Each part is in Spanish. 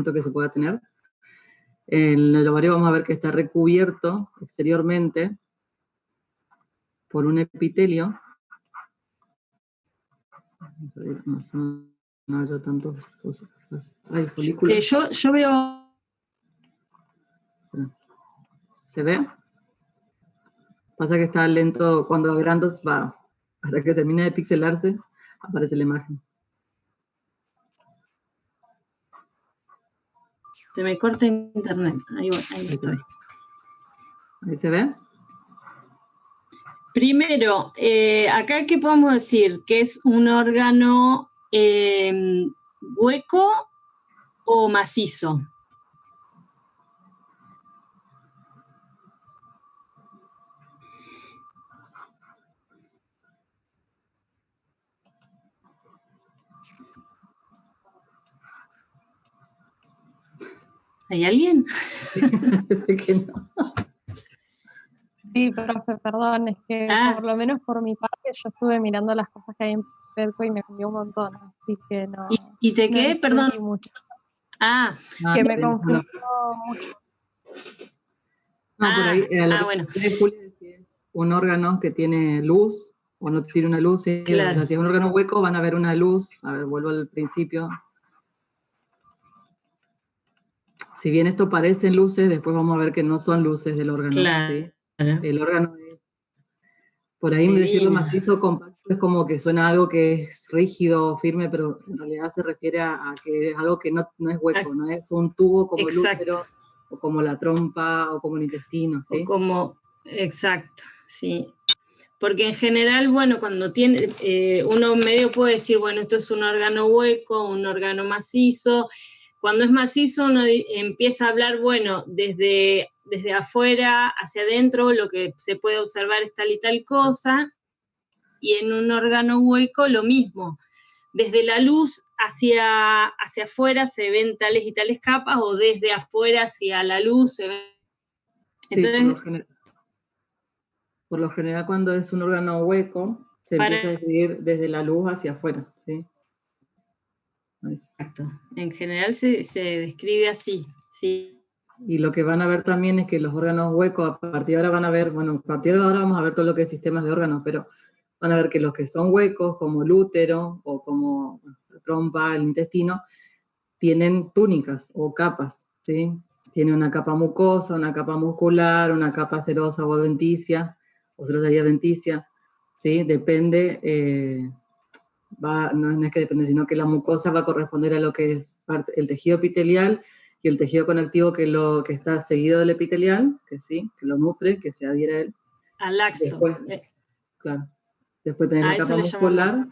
crecimiento que se pueda tener. En el ovario vamos a ver que está recubierto exteriormente por un epitelio. No haya tantos cosas. Hay folículos. Yo veo... ¿Se ve? Pasa que está lento, cuando agrandas va, hasta que termine de pixelarse, aparece la imagen. Se me corta internet, ahí estoy. ¿Ahí se ve? Primero, acá ¿qué podemos decir? ¿Que es un órgano hueco o macizo? ¿Hay alguien? Que no. Sí, profe, perdón, es que por lo menos por mi parte yo estuve mirando las cosas que hay en Perco y me cambió un montón, así que no. ¿Y te qué? Perdón. Mucho. Que me confundió mucho. No, por ahí, bueno. Julia, un órgano que tiene luz, o no tiene una luz, claro. O sea, si es un órgano hueco van a ver una luz. A ver, vuelvo al principio. Si bien esto parecen luces, después vamos a ver que no son luces del órgano. Claro. ¿sí? El órgano es, por ahí decirlo macizo, compacto, es como que suena algo que es rígido, firme, pero en realidad se refiere a que es algo que no es hueco, no es un tubo como el útero, o como la trompa, o como el intestino, ¿sí? O como, exacto, sí. Porque en general, bueno, cuando tiene, uno medio puede decir, bueno, esto es un órgano hueco, un órgano macizo. Cuando es macizo uno empieza a hablar, bueno, desde afuera hacia adentro, lo que se puede observar es tal y tal cosa, y en un órgano hueco lo mismo. Desde la luz hacia afuera se ven tales y tales capas, o desde afuera hacia la luz se ven... Entonces, sí, por lo general cuando es un órgano hueco, se empieza a describir desde la luz hacia afuera, ¿sí? Exacto. En general se describe así, sí. Y lo que van a ver también es que los órganos huecos, a partir de ahora van a ver, bueno, a partir de ahora vamos a ver todo lo que es sistemas de órganos, pero van a ver que los que son huecos, como el útero, o como la trompa, el intestino, tienen túnicas o capas, ¿sí? Tiene una capa mucosa, una capa muscular, una capa serosa o adventicia, o serosa y adventicia, ¿sí? Depende, no es que depende, sino que la mucosa va a corresponder a lo que es el tejido epitelial y el tejido conectivo que está seguido del epitelial, que sí, que lo nutre, que se adhiere a él. Al laxo. Después, claro. Después tenés la capa muscular,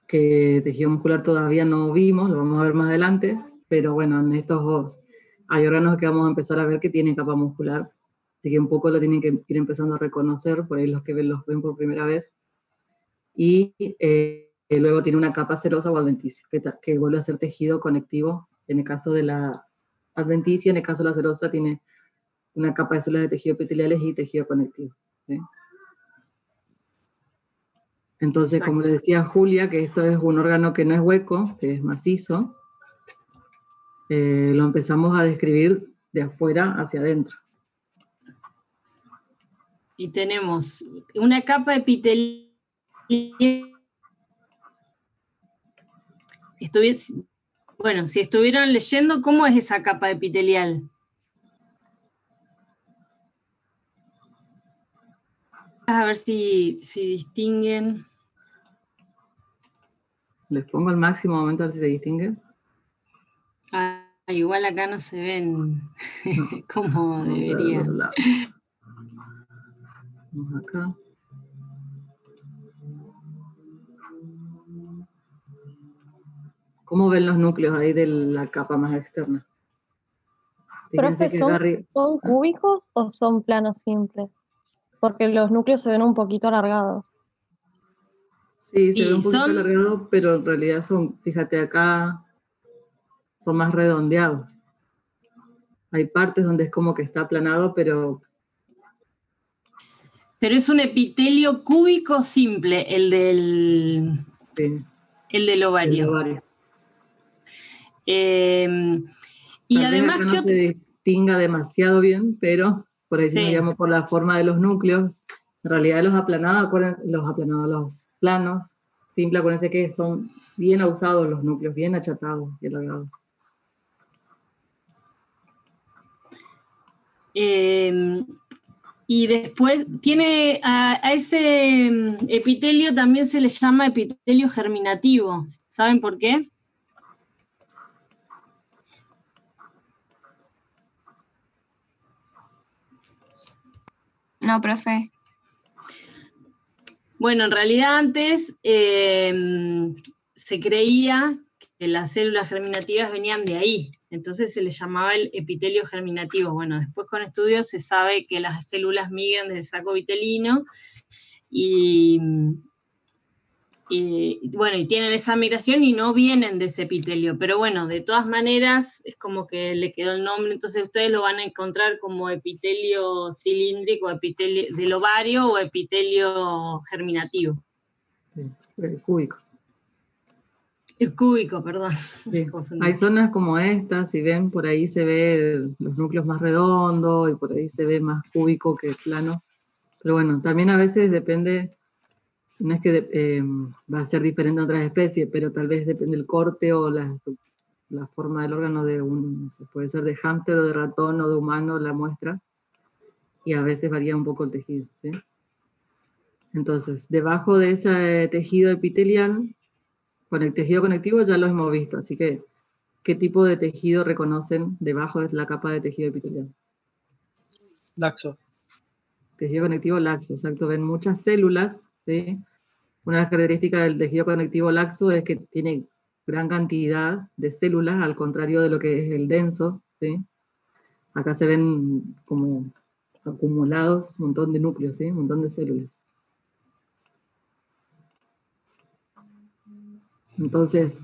que tejido muscular todavía no vimos, lo vamos a ver más adelante, pero bueno, en estos dos hay órganos que vamos a empezar a ver que tienen capa muscular, así que un poco lo tienen que ir empezando a reconocer, por ahí los que los ven por primera vez. Y luego tiene una capa serosa o adventicia, que vuelve a ser tejido conectivo. En el caso de la adventicia, en el caso de la serosa, tiene una capa de células de tejido epiteliales y tejido conectivo, ¿sí? Entonces, como le decía Julia, que esto es un órgano que no es hueco, que es macizo, lo empezamos a describir de afuera hacia adentro. Y tenemos una capa epitelial. Bueno, si estuvieron leyendo, ¿cómo es esa capa epitelial? A ver si distinguen. Les pongo el máximo momento a ver si se distingue. Igual acá no se ven como debería. Vamos acá. ¿Cómo ven los núcleos ahí de la capa más externa? Profe, ¿son cúbicos o son planos simples? Porque los núcleos se ven un poquito alargados. Sí, se ve un poquito alargado, pero en realidad son, fíjate acá, son más redondeados. Hay partes donde es como que está aplanado, pero... Pero es un epitelio cúbico simple, el del ovario. Y tal además, vez acá no se distinga demasiado bien, pero por ahí si nos guiamos por la forma de los núcleos, en realidad los planos simples, acuérdense que son bien abusados los núcleos, bien achatados y alargados. Y después tiene a ese epitelio también se le llama epitelio germinativo. ¿Saben por qué? No, profe. Bueno, en realidad antes se creía que las células germinativas venían de ahí, entonces se le llamaba el epitelio germinativo. Bueno, después con estudios se sabe que las células migran del saco vitelino y tienen esa migración y no vienen de ese epitelio, pero bueno, de todas maneras es como que le quedó el nombre, entonces ustedes lo van a encontrar como epitelio cilíndrico, epitelio del ovario o epitelio germinativo. Sí, cúbico. Es cúbico, perdón. Sí. Hay zonas como esta, si ven, por ahí se ve los núcleos más redondos y por ahí se ve más cúbico que plano. Pero bueno, también a veces depende, no es que va a ser diferente en otras especies, pero tal vez depende del corte o la forma del órgano de puede ser de hámster o de ratón o de humano la muestra, y a veces varía un poco el tejido, ¿sí? Entonces, debajo de ese tejido epitelial, con el tejido conectivo ya lo hemos visto, así que, ¿qué tipo de tejido reconocen debajo de la capa de tejido epitelial? Laxo. Tejido conectivo laxo, exacto. Ven muchas células, ¿sí? Una de las características del tejido conectivo laxo es que tiene gran cantidad de células, al contrario de lo que es el denso, ¿sí? Acá se ven como acumulados un montón de núcleos, ¿sí? Un montón de células. Entonces,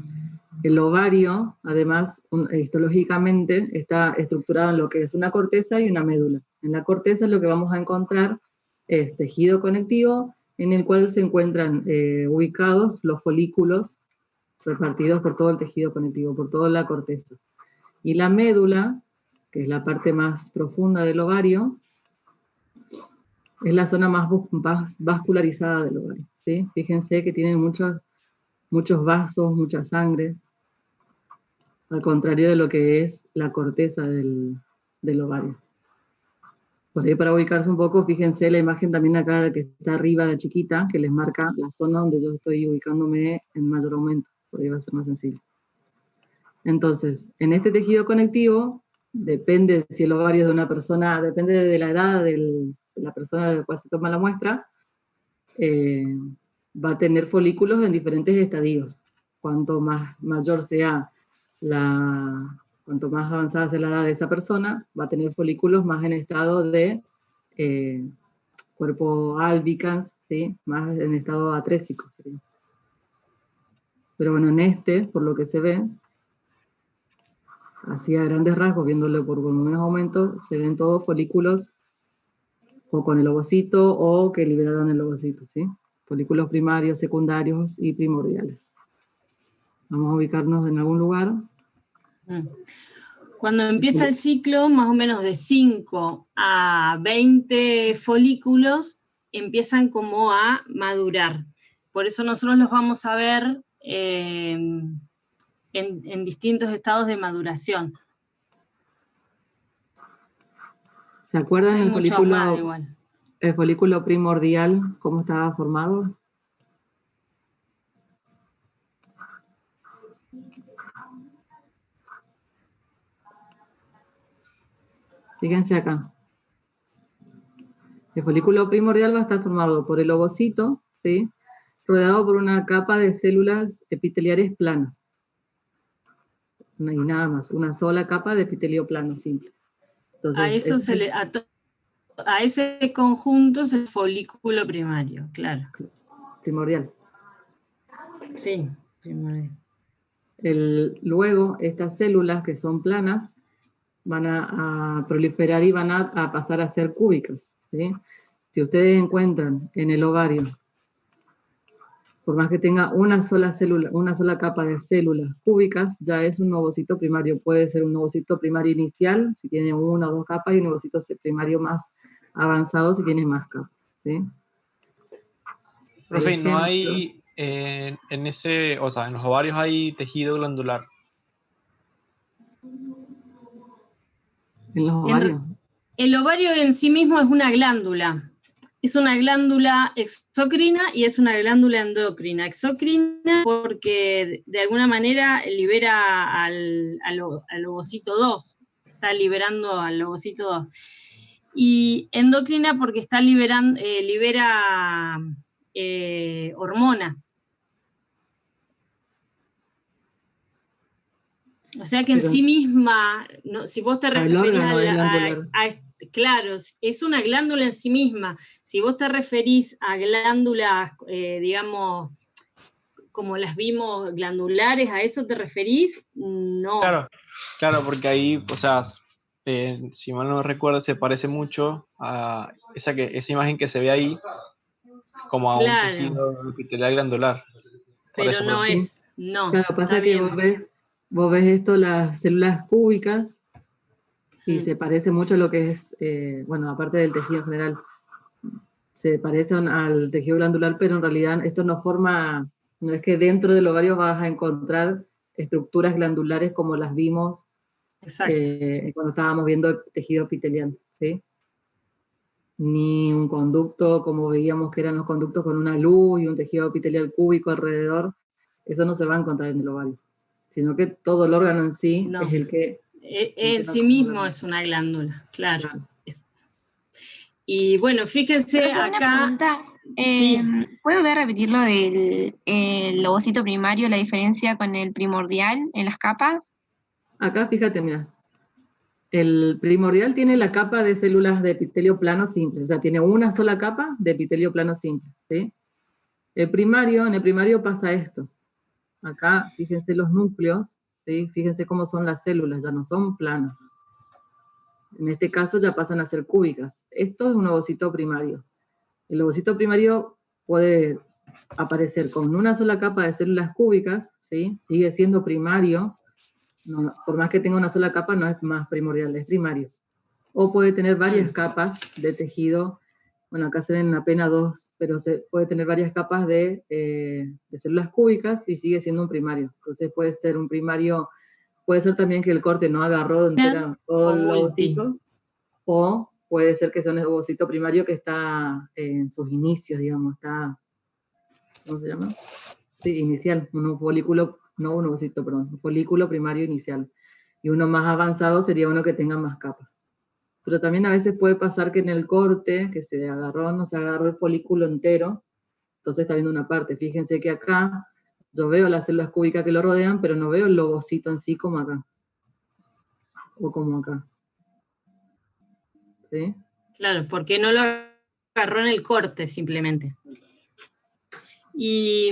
el ovario, además, histológicamente, está estructurado en lo que es una corteza y una médula. En la corteza lo que vamos a encontrar es tejido conectivo, en el cual se encuentran ubicados los folículos repartidos por todo el tejido conectivo, por toda la corteza. Y la médula, que es la parte más profunda del ovario, es la zona más vascularizada del ovario, ¿sí? Fíjense que tiene muchos vasos, mucha sangre, al contrario de lo que es la corteza del ovario. Por ahí, para ubicarse un poco, fíjense la imagen también acá que está arriba, la chiquita, que les marca la zona donde yo estoy ubicándome en mayor aumento. Por ahí va a ser más sencillo. Entonces, en este tejido conectivo, depende si el ovario es de una persona, depende de la edad de la persona de la cual se toma la muestra, va a tener folículos en diferentes estadios. Cuanto más mayor sea cuanto más avanzada sea la edad de esa persona, va a tener folículos más en estado de cuerpo albicans, ¿sí? Más en estado atrésico, ¿sí? Pero bueno, en por lo que se ve, así a grandes rasgos, viéndolo por volúmenes aumento, se ven todos folículos o con el ovocito o que liberaron el ovocito, ¿sí? Folículos primarios, secundarios y primordiales. Vamos a ubicarnos en algún lugar. Cuando empieza el ciclo, más o menos de 5 a 20 folículos empiezan como a madurar. Por eso nosotros los vamos a ver en distintos estados de maduración. ¿Se acuerdan el folículo primordial, cómo estaba formado? Fíjense acá. El folículo primordial va a estar formado por el ovocito, ¿sí? Rodeado por una capa de células epiteliares planas. Y nada más, una sola capa de epitelio plano, simple. Entonces, a ese conjunto es el folículo primario, claro. Primordial. Sí, primordial. Luego, estas células que son planas van a proliferar y van a pasar a ser cúbicas, ¿sí? Si ustedes encuentran en el ovario, por más que tenga una sola célula, una sola capa de células cúbicas, ya es un ovocito primario. Puede ser un ovocito primario inicial, si tiene una o dos capas, y un ovocito primario más avanzado si tiene más capas, ¿sí? Profe, no hay, en ese, o sea, en los ovarios hay tejido glandular. En los ovarios. El ovario en sí mismo es una glándula. Es una glándula exocrina y es una glándula endocrina. Exocrina porque de alguna manera libera al ovocito 2. Está liberando al ovocito 2. Y endocrina porque está liberando, libera hormonas. O sea que en sí misma, no, si vos te referís claro, es una glándula en sí misma. Si vos te referís a glándulas, digamos, como las vimos, glandulares, ¿a eso te referís? No. Claro, porque ahí, o sea, si mal no recuerdo, se parece mucho a esa imagen que se ve ahí, como a un tejido epitelial glandular. Pero no es, no. Claro, pasa que vos ves esto, las células cúbicas, y se parece mucho a lo que es, bueno, aparte del tejido en general, se parecen al tejido glandular, pero en realidad esto no forma, no es que dentro del ovario vas a encontrar estructuras glandulares como las vimos cuando estábamos viendo el tejido epitelial, ¿sí? Ni un conducto, como veíamos que eran los conductos con una luz y un tejido epitelial cúbico alrededor, eso no se va a encontrar en el ovario, sino que todo el órgano en sí es el que... En sí mismo es una glándula, claro. Y bueno, fíjense acá... Una pregunta, ¿puede volver a repetir lo del ovocito primario, la diferencia con el primordial en las capas? Acá, fíjate, mira. El primordial tiene la capa de células de epitelio plano simple, o sea, tiene una sola capa de epitelio plano simple, ¿sí? En el primario pasa esto. Acá, fíjense los núcleos, ¿sí? Fíjense cómo son las células, ya no son planas. En este caso ya pasan a ser cúbicas. Esto es un ovocito primario. El ovocito primario puede aparecer con una sola capa de células cúbicas, ¿sí? Sigue siendo primario. No, por más que tenga una sola capa, no es más primordial, es primario. O puede tener varias capas de tejido, bueno, acá se ven apenas dos, pero se puede tener varias capas de células cúbicas y sigue siendo un primario. Entonces puede ser un primario, puede ser también que el corte no agarró entera todo el ovocito, o puede ser que sea un ovocito primario que está en sus inicios, digamos, está, ¿cómo se llama? Sí, inicial, un folículo, no un ovocito, perdón, un folículo primario inicial. Y uno más avanzado sería uno que tenga más capas. Pero también a veces puede pasar que en el corte, que se agarró, no se agarró el folículo entero, entonces está viendo una parte. Fíjense que acá yo veo las células cúbicas que lo rodean, pero no veo el ovocito en sí como acá. O como acá. ¿Sí? Claro, porque no lo agarró en el corte simplemente. Y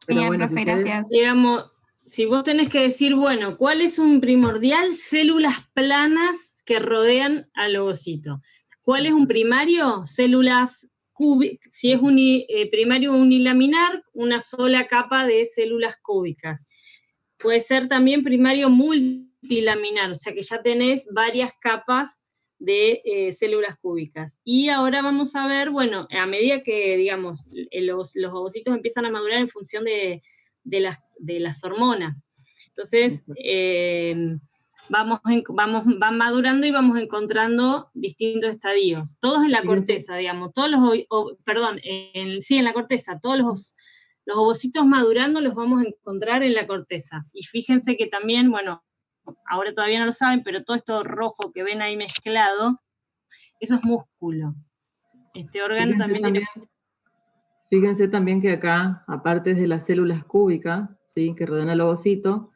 pero bueno, profe, gracias. Digamos, si vos tenés que decir, bueno, ¿cuál es un primordial? Células planas que rodean al ovocito. ¿Cuál es un primario? Células cúbicas. Si es primario unilaminar, una sola capa de células cúbicas. Puede ser también primario multilaminar, o sea que ya tenés varias capas de células cúbicas. Y ahora vamos a ver, bueno, a medida que, digamos, los ovocitos empiezan a madurar en función de las hormonas. Entonces, van madurando y vamos encontrando distintos estadios. Todos en la corteza, digamos, todos en la corteza, todos los ovocitos madurando los vamos a encontrar en la corteza. Y fíjense que también, bueno, ahora todavía no lo saben, pero todo esto rojo que ven ahí mezclado, eso es músculo. Este órgano Fíjense también que acá, aparte de las células cúbicas, ¿sí?, que rodean al ovocito,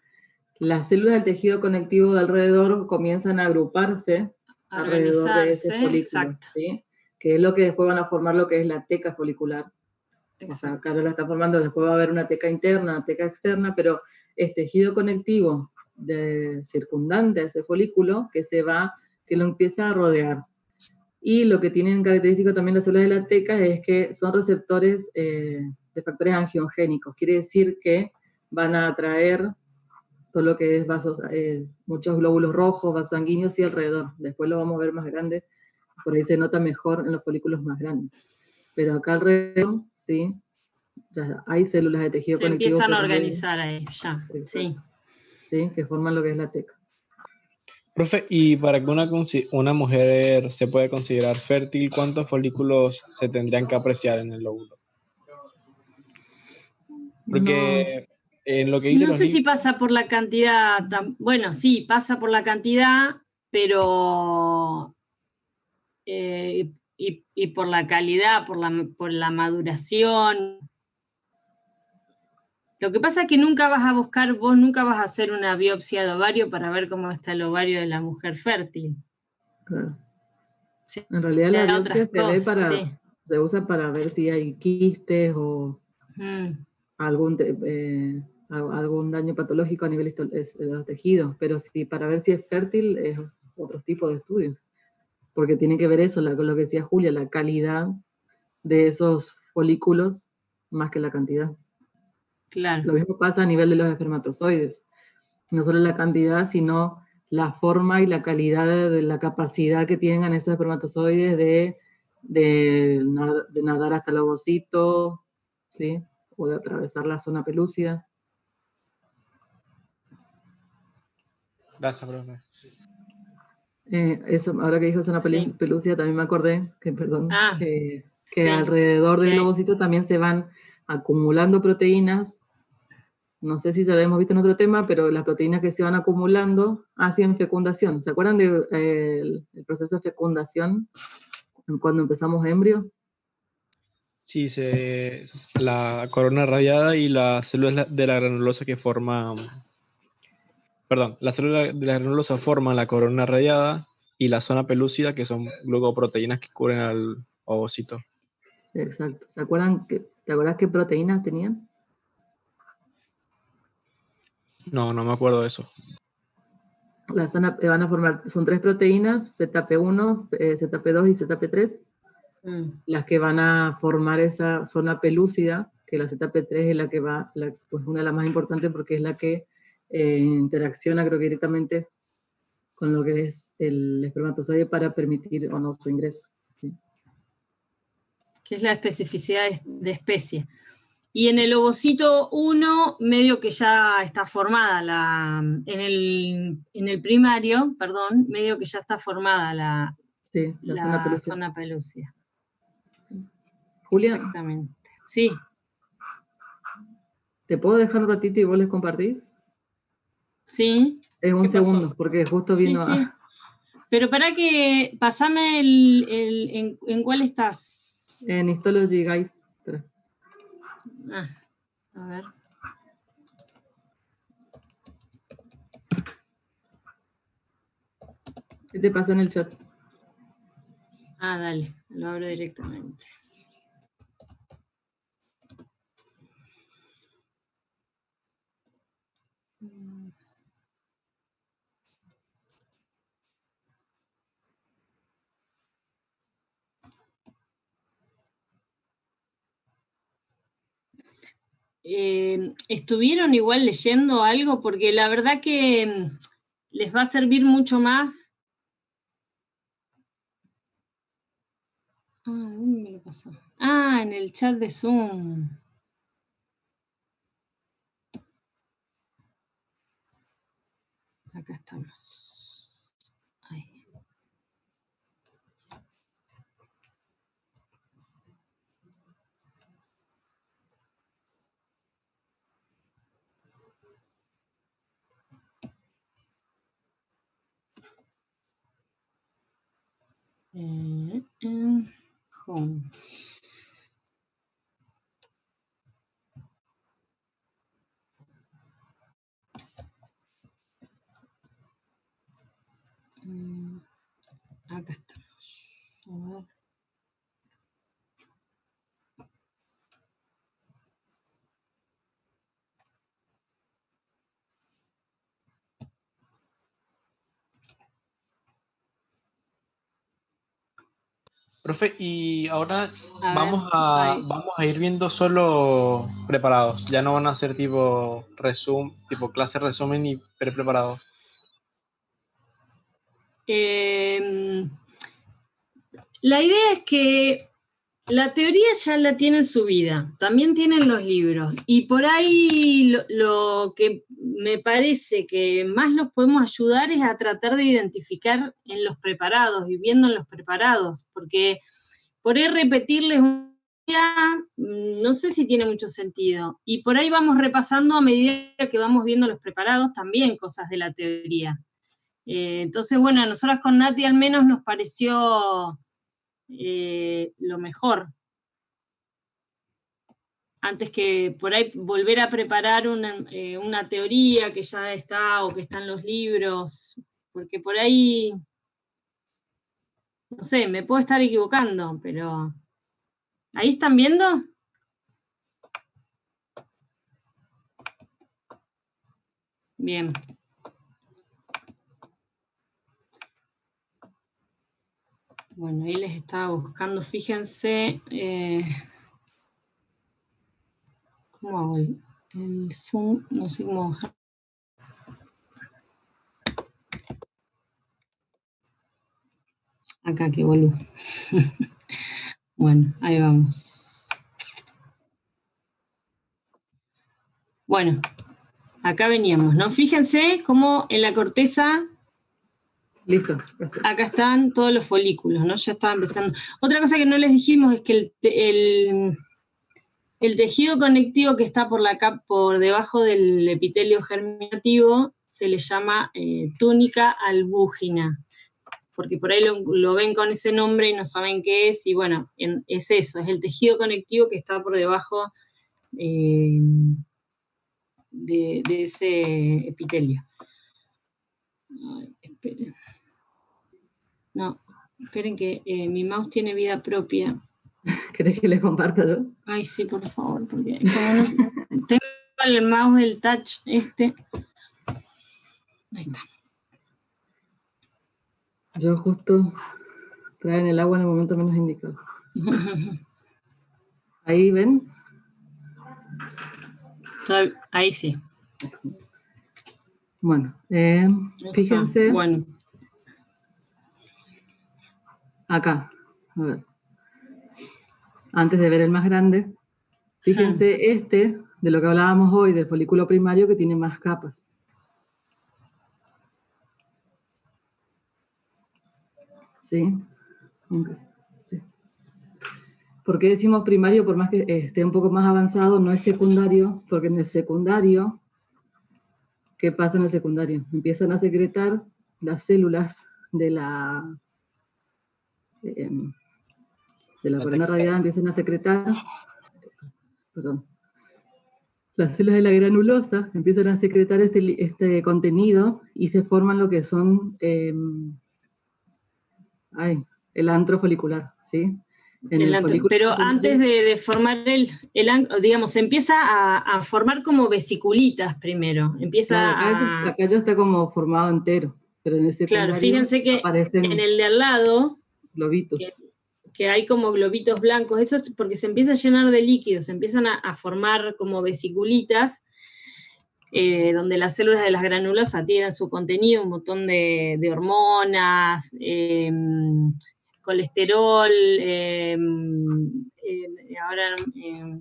las células del tejido conectivo de alrededor comienzan a agruparse alrededor de ese folículo, ¿sí?, que es lo que después van a formar lo que es la teca folicular. Exacto. O sea, acá la está formando, después va a haber una teca interna, una teca externa, pero es tejido conectivo circundante a ese folículo que lo empieza a rodear. Y lo que tienen característico también las células de la teca es que son receptores de factores angiogénicos. Quiere decir que van a atraer todo lo que es vasos, muchos glóbulos rojos, vasos sanguíneos y alrededor. Después lo vamos a ver más grande, por ahí se nota mejor en los folículos más grandes. Pero acá alrededor, sí, ya hay células de tejido se conectivo. Se empiezan a organizar ahí, ya, sí. Sí, que forman lo que es la teca. Profe, y para que una mujer se pueda considerar fértil, ¿cuántos folículos se tendrían que apreciar en el óvulo? Porque en lo que dicen no los sé si libros... pasa por la cantidad, bueno, sí, pasa por la cantidad, pero y por la calidad, por la maduración. Lo que pasa es que nunca vas a buscar, vos nunca vas a hacer una biopsia de ovario para ver cómo está el ovario de la mujer fértil. Claro. Sí, en realidad la biopsia sí. se usa para ver si hay quistes o algún daño patológico a nivel de los tejidos, pero sí, para ver si es fértil es otro tipo de estudio, porque tiene que ver eso, con lo que decía Julia, la calidad de esos folículos más que la cantidad. Claro. Lo mismo pasa a nivel de los espermatozoides, no solo la cantidad, sino la forma y la calidad de la capacidad que tengan esos espermatozoides de nadar hasta el ovocito, ¿sí? O de atravesar la zona pelúcida. Gracias, profe. Eso, ahora que dijo zona pelúcida, también me acordé que alrededor del ovocito también se van acumulando proteínas. No sé si ya lo hemos visto en otro tema, pero las proteínas que se van acumulando hacen fecundación. ¿Se acuerdan del el proceso de fecundación cuando empezamos embrios? Sí, la corona radiada y las células de la granulosa que forman... Perdón, las células de la granulosa forman la corona radiada y la zona pelúcida, que son luego proteínas que cubren al ovocito. Exacto. ¿Te acuerdas qué proteínas tenían? No me acuerdo de eso. La zona van a formar, son 3 proteínas, ZP1, ZP2 y ZP3, las que van a formar esa zona pelúcida, que la ZP3 es la que pues una de las más importantes porque es la que interacciona, creo que directamente con lo que es el espermatozoide para permitir o no su ingreso. ¿Sí? Que es la especificidad de especie. Y en el ovocito 1, medio que ya está formada en el primario, perdón, medio que ya está formada la zona pelúcida. Julia. Exactamente. Sí. ¿Te puedo dejar un ratito y vos les compartís? Sí. Es un segundo, porque justo vino sí. Pero para que, pasame ¿en cuál estás? En Histology Guide. A ver. ¿Qué te pasa en el chat? Dale, lo abro directamente. ¿Estuvieron igual leyendo algo? Porque la verdad que les va a servir mucho más. ¿Dónde me lo pasó? En el chat de Zoom. Acá estamos. Ahí. Home. Acá estamos. A ver. Profe, y ahora A vamos ver, vamos a ir viendo solo preparados. Ya no van a ser tipo tipo clase resumen y preparados. La idea es que la teoría ya la tienen subida, también tienen los libros, y por ahí lo que me parece que más los podemos ayudar es a tratar de identificar en los preparados y viendo en los preparados, porque por ahí repetirles un día, no sé si tiene mucho sentido, y por ahí vamos repasando a medida que vamos viendo los preparados también cosas de la teoría. Entonces, bueno, a nosotras con Nati al menos nos pareció lo mejor. Antes que por ahí volver a preparar una teoría que ya está o que está en los libros, porque por ahí, no sé, me puedo estar equivocando, pero ¿ahí están viendo? Bien. Bueno, ahí les estaba buscando, fíjense, ¿cómo hago el zoom? No sé cómo bajar. Acá, qué boludo. Bueno, ahí vamos. Bueno, acá veníamos, ¿no? Fíjense cómo en la corteza... Listo. Acá están todos los folículos, ¿no? Ya estaba empezando. Otra cosa que no les dijimos es que el tejido conectivo que está por debajo del epitelio germinativo se le llama túnica albúgina, porque por ahí lo ven con ese nombre y no saben qué es, y bueno, es eso, es el tejido conectivo que está por debajo de ese epitelio. Ay, esperen. No, esperen que mi mouse tiene vida propia. ¿Querés que les comparta yo? Ay, sí, por favor, porque como no tengo el mouse, el touch este. Ahí está. Yo justo traen el agua en el momento menos indicado. Ahí ven. Ahí sí. Bueno, fíjense. Bueno. Acá, a ver. Antes de ver el más grande, fíjense este, de lo que hablábamos hoy, del folículo primario, que tiene más capas. ¿Sí? Okay. Sí. ¿Por qué decimos primario? Por más que esté un poco más avanzado, no es secundario, porque en el secundario, ¿qué pasa en el secundario? Empiezan a secretar las células de la corona radiada, empiezan a secretar, perdón, las células de la granulosa empiezan a secretar este contenido y se forman lo que son el antro folicular, ¿sí? Pero antes de formar digamos, se empieza a formar como vesiculitas primero. Empieza claro, acá ya está como formado entero, pero en ese claro, fíjense que en el de al lado, globitos. Que hay como globitos blancos, eso es porque se empieza a llenar de líquidos, se empiezan a formar como vesiculitas, donde las células de las granulosas tienen su contenido, un montón de hormonas, colesterol, ahora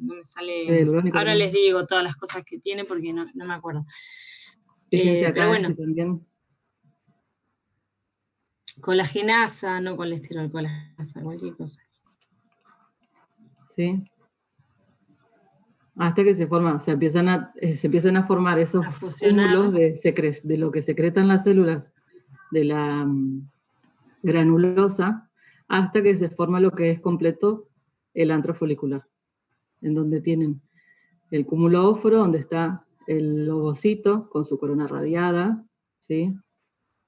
no me sale, ahora les digo todas las cosas que tiene porque no me acuerdo. Fíjense acá, pero bueno, también. Colagenasa, no colesterol, colagenasa, cualquier cosa. Sí. Hasta que se forman, o sea, se empiezan a formar esos cúmulos de lo que secretan las células de la granulosa, hasta que se forma lo que es completo el antro folicular, en donde tienen el cúmulo óforo, donde está el ovocito con su corona radiada, ¿sí?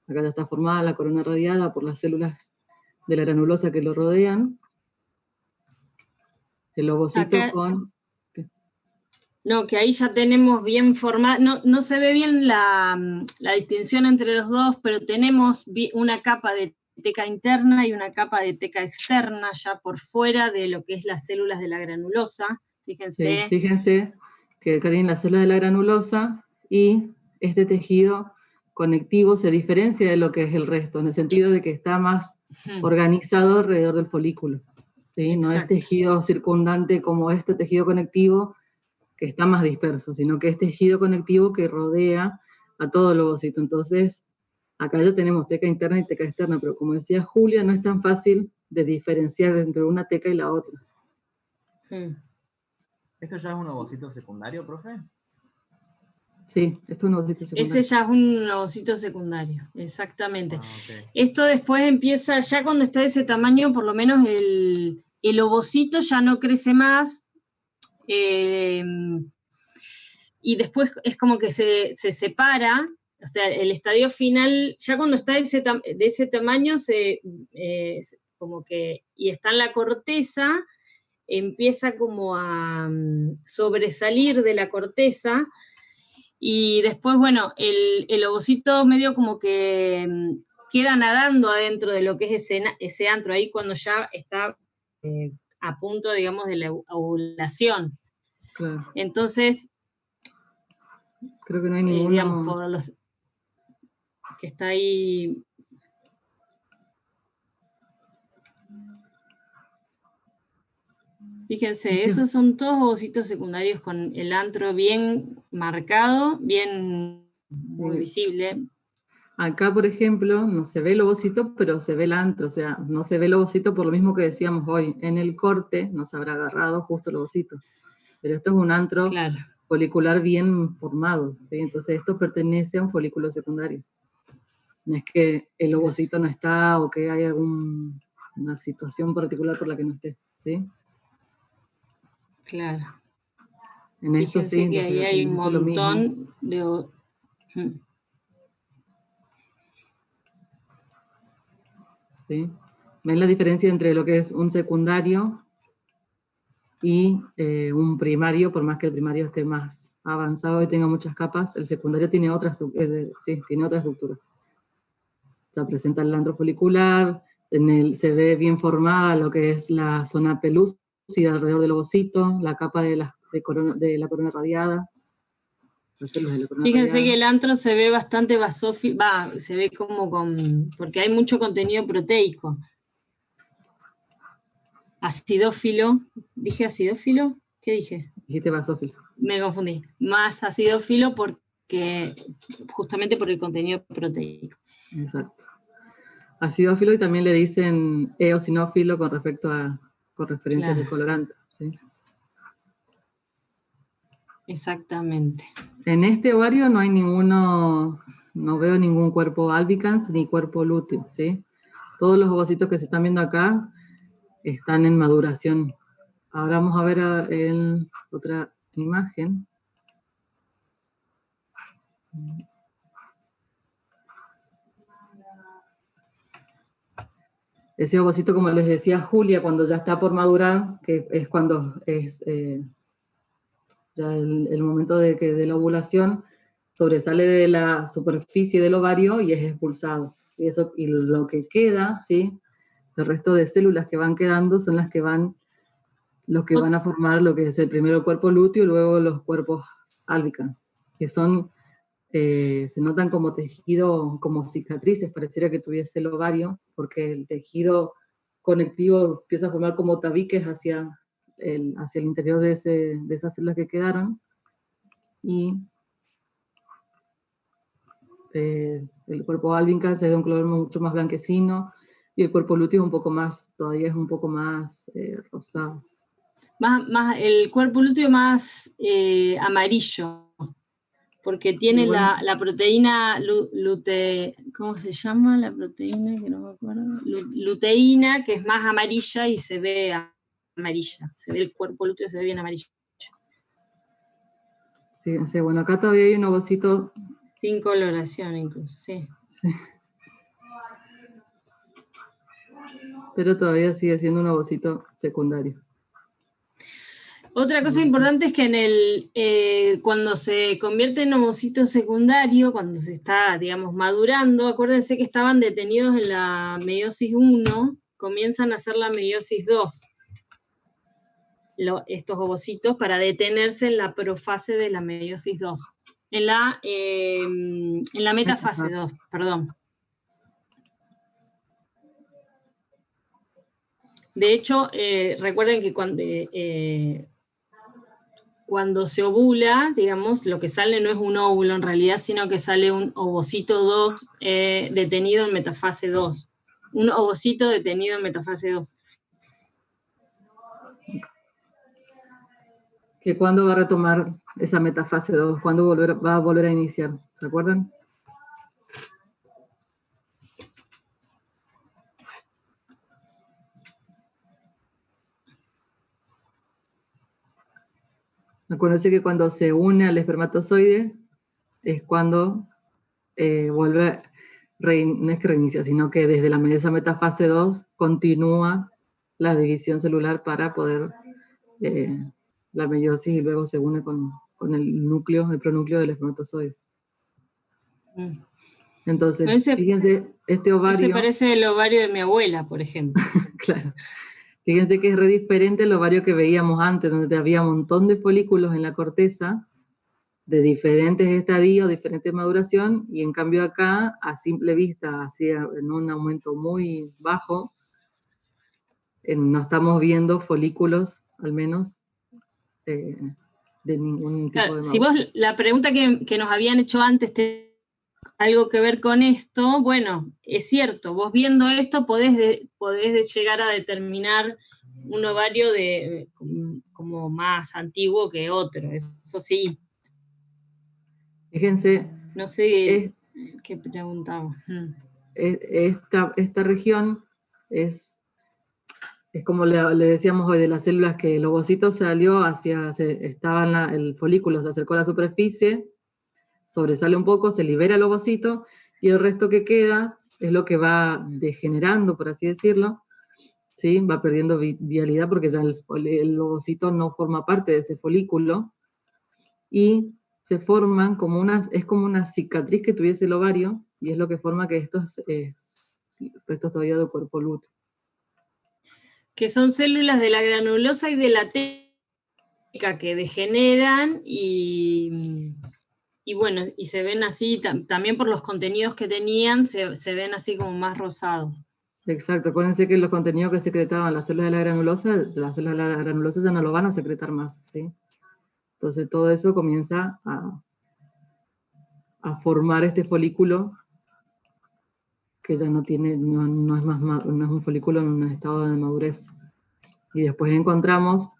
Acá ya está formada la corona radiada por las células de la granulosa que lo rodean. El ovocito acá, con... No, que ahí ya tenemos bien formada, no se ve bien la distinción entre los dos, pero tenemos una capa de teca interna y una capa de teca externa, ya por fuera de lo que es las células de la granulosa. Fíjense. Sí, fíjense que acá tienen las células de la granulosa y este tejido conectivo se diferencia de lo que es el resto, en el sentido de que está más organizado alrededor del folículo. ¿Sí? No es tejido circundante como este tejido conectivo que está más disperso, sino que es tejido conectivo que rodea a todo el ovocito. Entonces, acá ya tenemos teca interna y teca externa, pero como decía Julia, no es tan fácil de diferenciar entre una teca y la otra. ¿Esto ya es un ovocito secundario, profe? Sí, esto es un ovocito secundario. Ese ya es un ovocito secundario, exactamente. Okay. Esto después empieza, ya cuando está de ese tamaño, por lo menos el ovocito ya no crece más, y después es como que se separa, o sea, el estadio final, ya cuando está de ese tamaño, como que, y está en la corteza, empieza como a sobresalir de la corteza, y después, bueno, el ovocito medio como que queda nadando adentro de lo que es ese antro, ahí cuando ya está a punto, digamos, de la ovulación. Claro. Entonces, creo que no hay ninguno, digamos, por los que está ahí. Fíjense, esos son todos ovocitos secundarios con el antro bien marcado, bien muy visible. Acá, por ejemplo, no se ve el ovocito, pero se ve el antro, o sea, no se ve el ovocito por lo mismo que decíamos hoy. En el corte nos habrá agarrado justo el ovocito, pero esto es un antro folicular bien formado, ¿sí? Entonces esto pertenece a un folículo secundario. No es que el ovocito no está o que hay alguna situación particular por la que no esté, ¿sí? Claro. En esto sí, que ahí hay un montón de... ¿Sí? ¿Ven la diferencia entre lo que es un secundario y un primario? Por más que el primario esté más avanzado y tenga muchas capas, el secundario tiene otra estructura. O sea, presenta el antro folicular, se ve bien formada lo que es la zona pelúcida alrededor del ovocito, la capa de la corona radiada. Fíjense que el antro se ve bastante basófilo, se ve como porque hay mucho contenido proteico. Acidófilo, ¿dije acidófilo? ¿Qué dije? Dijiste basófilo. Me confundí. Más acidófilo justamente por el contenido proteico. Exacto. Acidófilo, y también le dicen eosinófilo con referencia al colorante, ¿sí? Exactamente. En este ovario no hay no veo ningún cuerpo albicans ni cuerpo lúteo, ¿sí? Todos los ovocitos que se están viendo acá están en maduración. Ahora vamos a ver en otra imagen. Ese ovocito, como les decía Julia, cuando ya está por madurar, que es cuando es ya el momento de la ovulación, sobresale de la superficie del ovario y es expulsado. Y lo que queda, ¿sí? El resto de células que van quedando son los que van a formar lo que es el primero el cuerpo lúteo y luego los cuerpos albicans, que son, se notan como tejido, como cicatrices, pareciera que tuviese el ovario, porque el tejido conectivo empieza a formar como tabiques hacia el interior de esas células que quedaron, y el cuerpo albicans es de un color mucho más blanquecino, y el cuerpo lúteo todavía es un poco más rosado. El cuerpo lúteo más amarillo, porque tiene la proteína ¿cómo se llama la proteína? Que no me acuerdo. Luteína, que es más amarilla y se ve amarilla. Se ve el cuerpo lúteo, se ve bien amarillo. Fíjense, bueno, acá todavía hay un ovocito. Sin coloración incluso, sí. Pero todavía sigue siendo un ovocito secundario. Otra cosa importante es que cuando se convierte en ovocito secundario, cuando se está, digamos, madurando, acuérdense que estaban detenidos en la meiosis 1, comienzan a hacer la meiosis 2, estos ovocitos, para detenerse en la profase de la meiosis 2. En la metafase 2, perdón. De hecho, recuerden que cuando se ovula, digamos, lo que sale no es un óvulo en realidad, sino que sale un ovocito 2 detenido en metafase 2. Un ovocito detenido en metafase 2. ¿Que cuándo va a retomar esa metafase 2? ¿Cuándo va a volver a iniciar? ¿Se acuerdan? Acuérdense que cuando se une al espermatozoide es cuando vuelve, no es que reinicia, sino que desde esa metafase 2 continúa la división celular para poder la meiosis, y luego se une con el núcleo, el pronúcleo del espermatozoide. Entonces, fíjense, este ovario... Ese parece el ovario de mi abuela, por ejemplo. Claro. Fíjense que es re diferente al ovario que veíamos antes, donde había un montón de folículos en la corteza, de diferentes estadios, diferente maduración, y en cambio acá, a simple vista, así en un aumento muy bajo, no estamos viendo folículos, al menos, de ningún tipo Claro, de si maduración. vos, la pregunta que nos habían hecho antes, algo que ver con esto, bueno, es cierto, vos viendo esto podés llegar a determinar un ovario como más antiguo que otro, eso sí. Fíjense, No sé qué preguntaba. Esta región es como le decíamos hoy de las células, que el ovocito salió el folículo se acercó a la superficie, sobresale un poco, se libera el ovocito, y el resto que queda es lo que va degenerando, por así decirlo, ¿sí? Va perdiendo vialidad porque ya el ovocito no forma parte de ese folículo, y se forman es como una cicatriz que tuviese el ovario, y es lo que forma que estos restos todavía de cuerpo lúteo. Que son células de la granulosa y de la teca que degeneran y bueno, y se ven así, también por los contenidos que tenían, se ven así como más rosados. Exacto, acuérdense que los contenidos que secretaban las células de las células de la granulosa ya no lo van a secretar más, ¿sí? Entonces todo eso comienza a formar este folículo que ya no es un folículo en un estado de madurez. Y después encontramos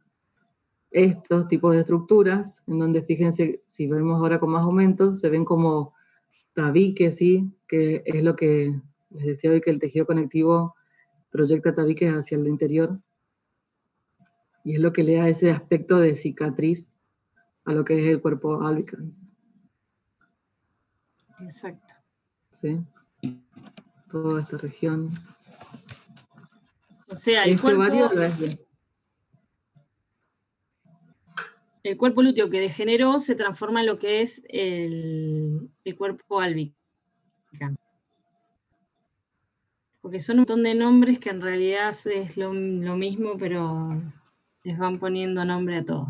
estos tipos de estructuras, en donde, fíjense, si vemos ahora con más aumento, se ven como tabiques, ¿sí? Que es lo que les decía hoy, que el tejido conectivo proyecta tabiques hacia el interior, y es lo que le da ese aspecto de cicatriz a lo que es el cuerpo albicans. Exacto. ¿Sí? Toda esta región. O sea, el cuerpo lúteo que degeneró se transforma en lo que es el cuerpo albicans. Porque son un montón de nombres que en realidad es lo mismo, pero les van poniendo nombre a todo.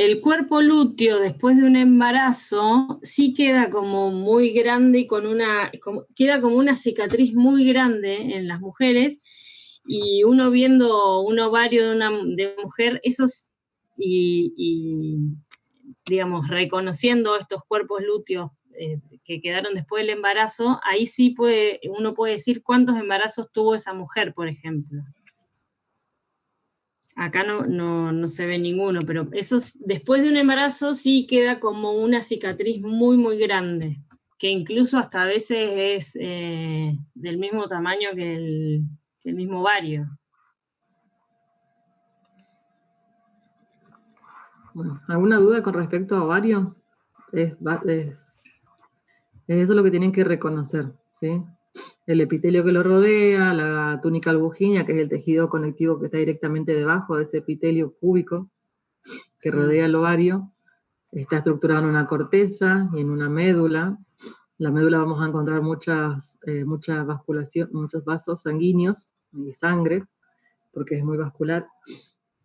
El cuerpo lúteo después de un embarazo sí queda como muy grande y queda como una cicatriz muy grande en las mujeres, y uno viendo un ovario de mujer, y digamos, reconociendo estos cuerpos lúteos que quedaron después del embarazo, ahí sí uno puede decir cuántos embarazos tuvo esa mujer, por ejemplo. Acá no se ve ninguno, pero después de un embarazo sí queda como una cicatriz muy, muy grande, que incluso hasta a veces es del mismo tamaño que el mismo ovario. Bueno, ¿alguna duda con respecto a ovario? Eso es lo que tienen que reconocer, ¿sí? El epitelio que lo rodea, la túnica albuginea, que es el tejido conectivo que está directamente debajo de ese epitelio cúbico que rodea el ovario, está estructurado en una corteza y en una médula. En la médula vamos a encontrar mucha vasculación, muchos vasos sanguíneos y sangre, porque es muy vascular.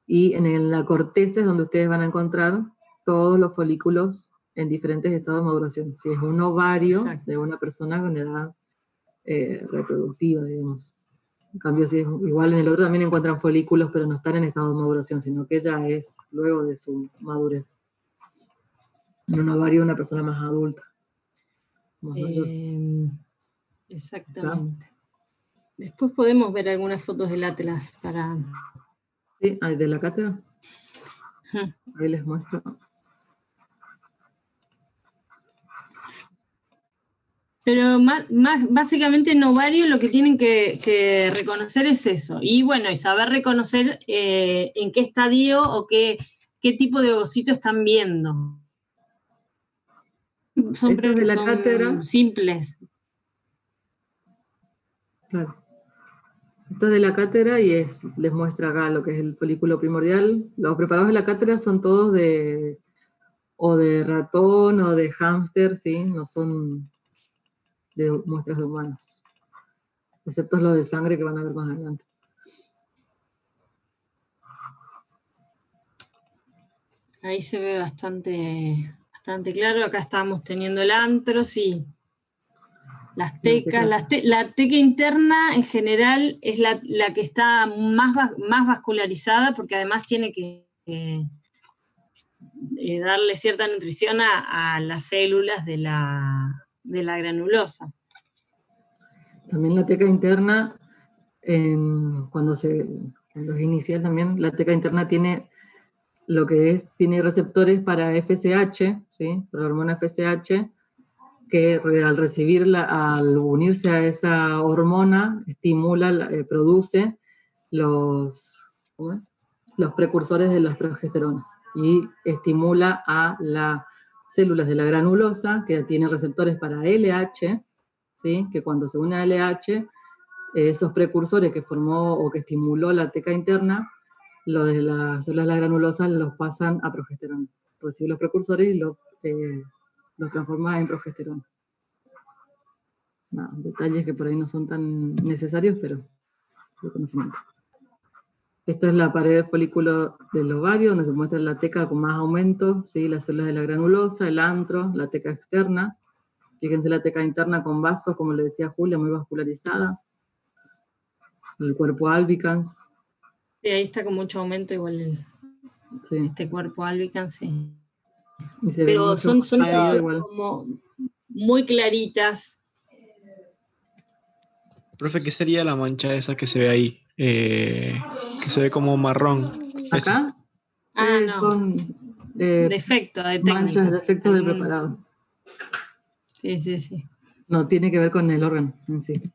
Y en la corteza es donde ustedes van a encontrar todos los folículos en diferentes estados de maduración. Si es un ovario Exacto. de una persona con edad reproductiva, digamos. En cambio, si es igual en el otro también encuentran folículos, pero no están en estado de maduración, sino que ya es luego de su madurez. En un ovario de una persona más adulta. Más mayor. Exactamente. Después podemos ver algunas fotos del atlas para... Sí, de la cátedra. Ahí les muestro. Pero básicamente en ovario lo que tienen que reconocer es eso. Y bueno, y saber reconocer en qué estadio o qué tipo de ovocito están viendo. Son Esto es de la son cátedra. simples. Claro. Esto es de la cátedra y les muestra acá lo que es el folículo primordial. Los preparados de la cátedra son todos de ratón o de hámster, ¿sí? No son de muestras de humanos. Excepto los de sangre que van a ver más adelante. Ahí se ve bastante claro. Acá estamos teniendo el antro, sí. Las tecas, la teca interna en general es la que está más vascularizada, porque además tiene que darle cierta nutrición a las células de la granulosa. También la teca interna, cuando es inicial también, la teca interna tiene tiene receptores para FSH, ¿sí? Para la hormona FSH, que al unirse a esa hormona, produce los precursores de las progesteronas y estimula a las células de la granulosa que tienen receptores para LH, ¿sí? Que cuando se une a LH, esos precursores que formó o que estimuló la teca interna, lo de las células de la granulosa los pasan a progesterona. Recibe los precursores y los transforma en progesterona. Detalles que por ahí no son tan necesarios, pero de conocimiento. Esto es la pared del folículo del ovario, donde se muestra la teca con más aumento, ¿sí? Las células de la granulosa, el antro, la teca externa. Fíjense la teca interna con vasos, como le decía Julia, muy vascularizada. El cuerpo albicans. Sí, ahí está con mucho aumento igual este cuerpo albicans, sí. Pero son como muy claritas. Profe, ¿qué sería la mancha esa que se ve ahí? Que se ve como marrón. ¿Acá? No. Son defecto de técnica. Manchas, defectos del preparado. Sí. No tiene que ver con el órgano en sí.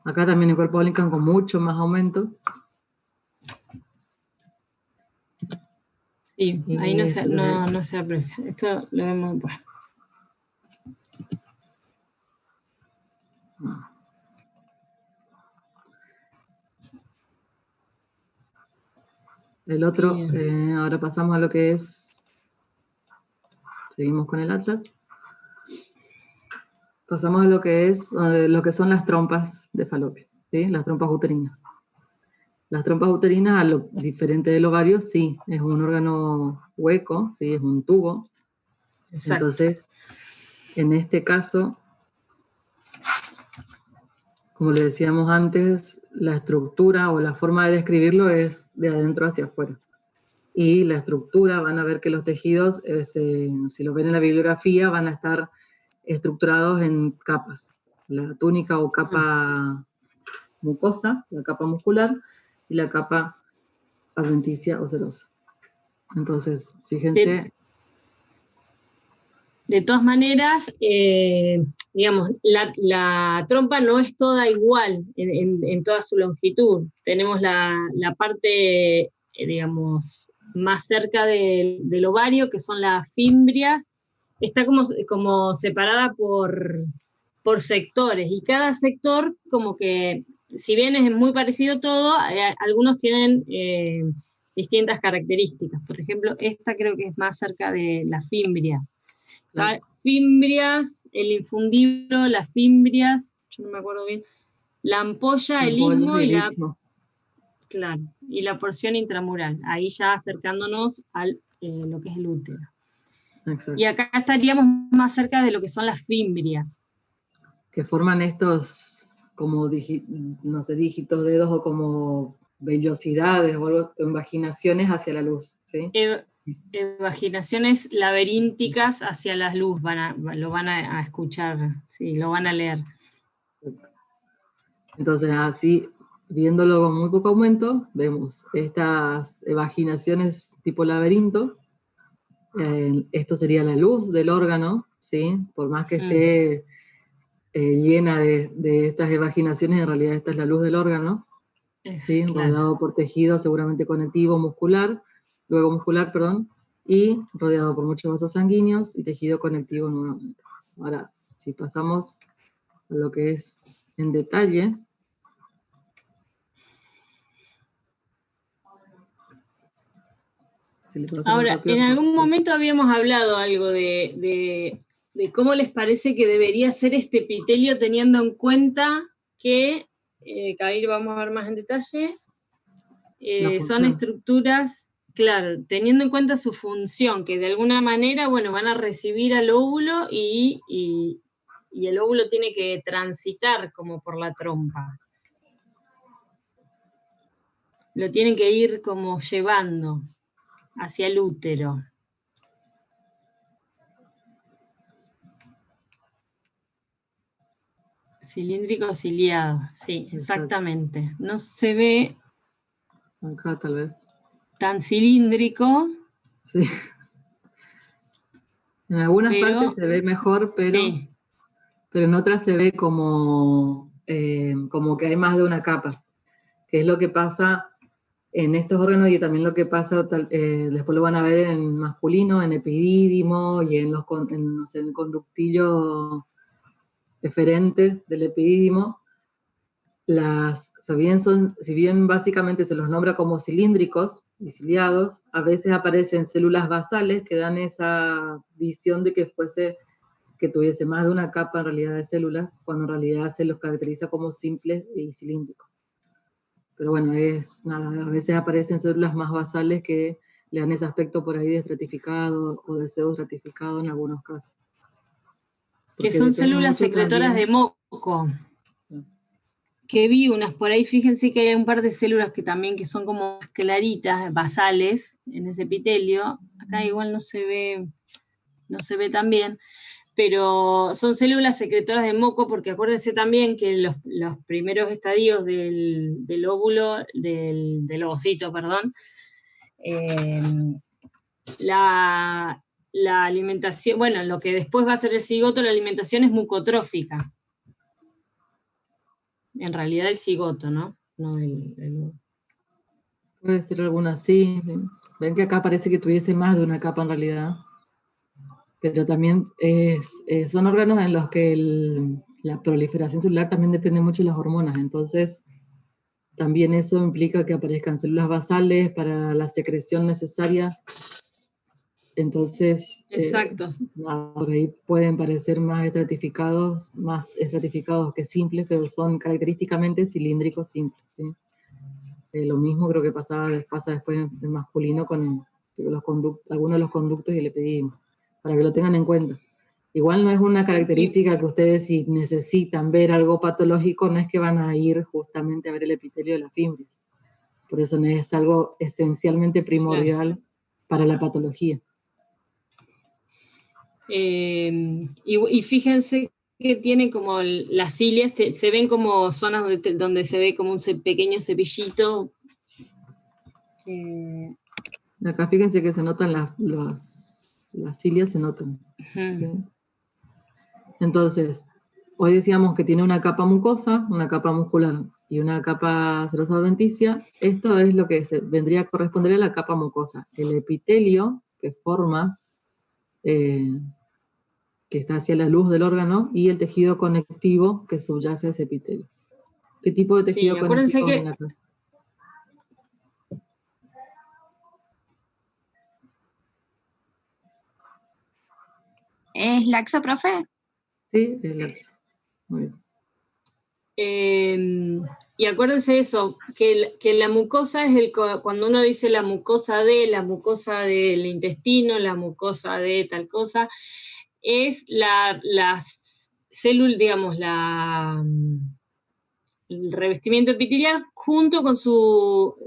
Acá también el cuerpo albicans con mucho más aumento. Sí, ahí no se aprecia. Esto lo vemos después. El otro, ahora pasamos a lo que es, seguimos con el atlas. Pasamos a lo que son las trompas de falopio, ¿sí? Las trompas uterinas. Las trompas uterinas, a lo diferente del ovario, sí, es un órgano hueco, sí, es un tubo. Exacto. Entonces, en este caso, como le decíamos antes, la estructura o la forma de describirlo es de adentro hacia afuera. Y la estructura, van a ver que los tejidos, si lo ven en la bibliografía, van a estar estructurados en capas. La túnica o capa mucosa, la capa muscular, y la capa adventicia o serosa. Entonces, fíjense. De todas maneras, digamos, la trompa no es toda igual en toda su longitud. Tenemos la parte, digamos, más cerca del ovario, que son las fimbrias, está como separada por sectores, y cada sector como que, si bien es muy parecido todo, algunos tienen distintas características. Por ejemplo, esta creo que es más cerca de las fimbrias. Fimbrias, el infundiblo, las fimbrias, yo no me acuerdo bien, la ampolla, el istmo y la porción intramural, ahí ya acercándonos a lo que es el útero. Exacto. Y acá estaríamos más cerca de lo que son las fimbrias. Que forman estos como, no sé, dígitos, dedos o como vellosidades o algo, invaginaciones hacia la luz, ¿sí? Invaginaciones laberínticas hacia la luz, lo van a escuchar, sí, lo van a leer. Entonces, así, viéndolo con muy poco aumento, vemos estas evaginaciones tipo laberinto. Esto sería la luz del órgano, ¿sí? Por más que esté llena de estas evaginaciones, en realidad esta es la luz del órgano, ¿sí? Claro. Rodeado por tejido seguramente conectivo luego muscular, y rodeado por muchos vasos sanguíneos y tejido conectivo nuevamente. Ahora, si pasamos a lo que es en detalle, ahora, en algún momento habíamos hablado algo de cómo les parece que debería ser este epitelio, teniendo en cuenta que, ahí vamos a ver más en detalle, son estructuras, claro, teniendo en cuenta su función, que de alguna manera, bueno, van a recibir al óvulo y el óvulo tiene que transitar como por la trompa. Lo tienen que ir como llevando hacia el útero. Cilíndrico ciliado, sí, exactamente. No se ve acá tal vez tan cilíndrico. Sí. En algunas partes se ve mejor, pero en otras se ve como que hay más de una capa, que es lo que pasa en estos órganos y también lo que pasa, después lo van a ver en masculino, en epidídimo y en el conductillo eferente del epidídimo. Si bien básicamente se los nombra como cilíndricos y ciliados, a veces aparecen células basales que dan esa visión de que tuviese más de una capa en realidad de células, cuando en realidad se los caracteriza como simples y cilíndricos. Pero bueno, a veces aparecen células más basales que le dan ese aspecto por ahí de estratificado o de pseudoestratificado en algunos casos. Que son células secretoras de moco. Que vi unas por ahí, fíjense que hay un par de células que son como claritas, basales, en ese epitelio. Acá igual no se ve tan bien, pero son células secretoras de moco, porque acuérdense también que los primeros estadios del óvulo, del ovocito, perdón, la alimentación, bueno, lo que después va a ser el cigoto, la alimentación es mucotrófica. En realidad el cigoto, ¿no? No Puede ser alguna así. Ven que acá parece que tuviese más de una capa en realidad. Pero también son órganos en los que la proliferación celular también depende mucho de las hormonas. Entonces, también eso implica que aparezcan células basales para la secreción necesaria. Entonces, exacto. Por ahí pueden parecer más estratificados que simples, pero son característicamente cilíndricos simples, ¿sí? Lo mismo creo que pasa después en masculino con algunos de los conductos y el epidídimo, para que lo tengan en cuenta. Igual no es una característica que ustedes, si necesitan ver algo patológico, no es que van a ir justamente a ver el epitelio de las fimbrias. Por eso no es algo esencialmente primordial para la patología. Y fíjense que tiene como las cilias, se ven como zonas donde se ve como un pequeño cepillito. Acá fíjense que se notan las cilias, se notan. ¿Sí? Entonces, hoy decíamos que tiene una capa mucosa, una capa muscular y una capa serosa adventicia. Esto es lo que vendría a corresponder a la capa mucosa. El epitelio que forma que está hacia la luz del órgano, y el tejido conectivo que subyace a ese epitelio. ¿Qué tipo de tejido acuérdense conectivo? que ¿Es laxo, profe? Sí, el laxo. Muy bien. Y acuérdense eso, que la mucosa es cuando uno dice la mucosa del intestino, la mucosa de tal cosa, es la célula, digamos, el revestimiento epitelial junto con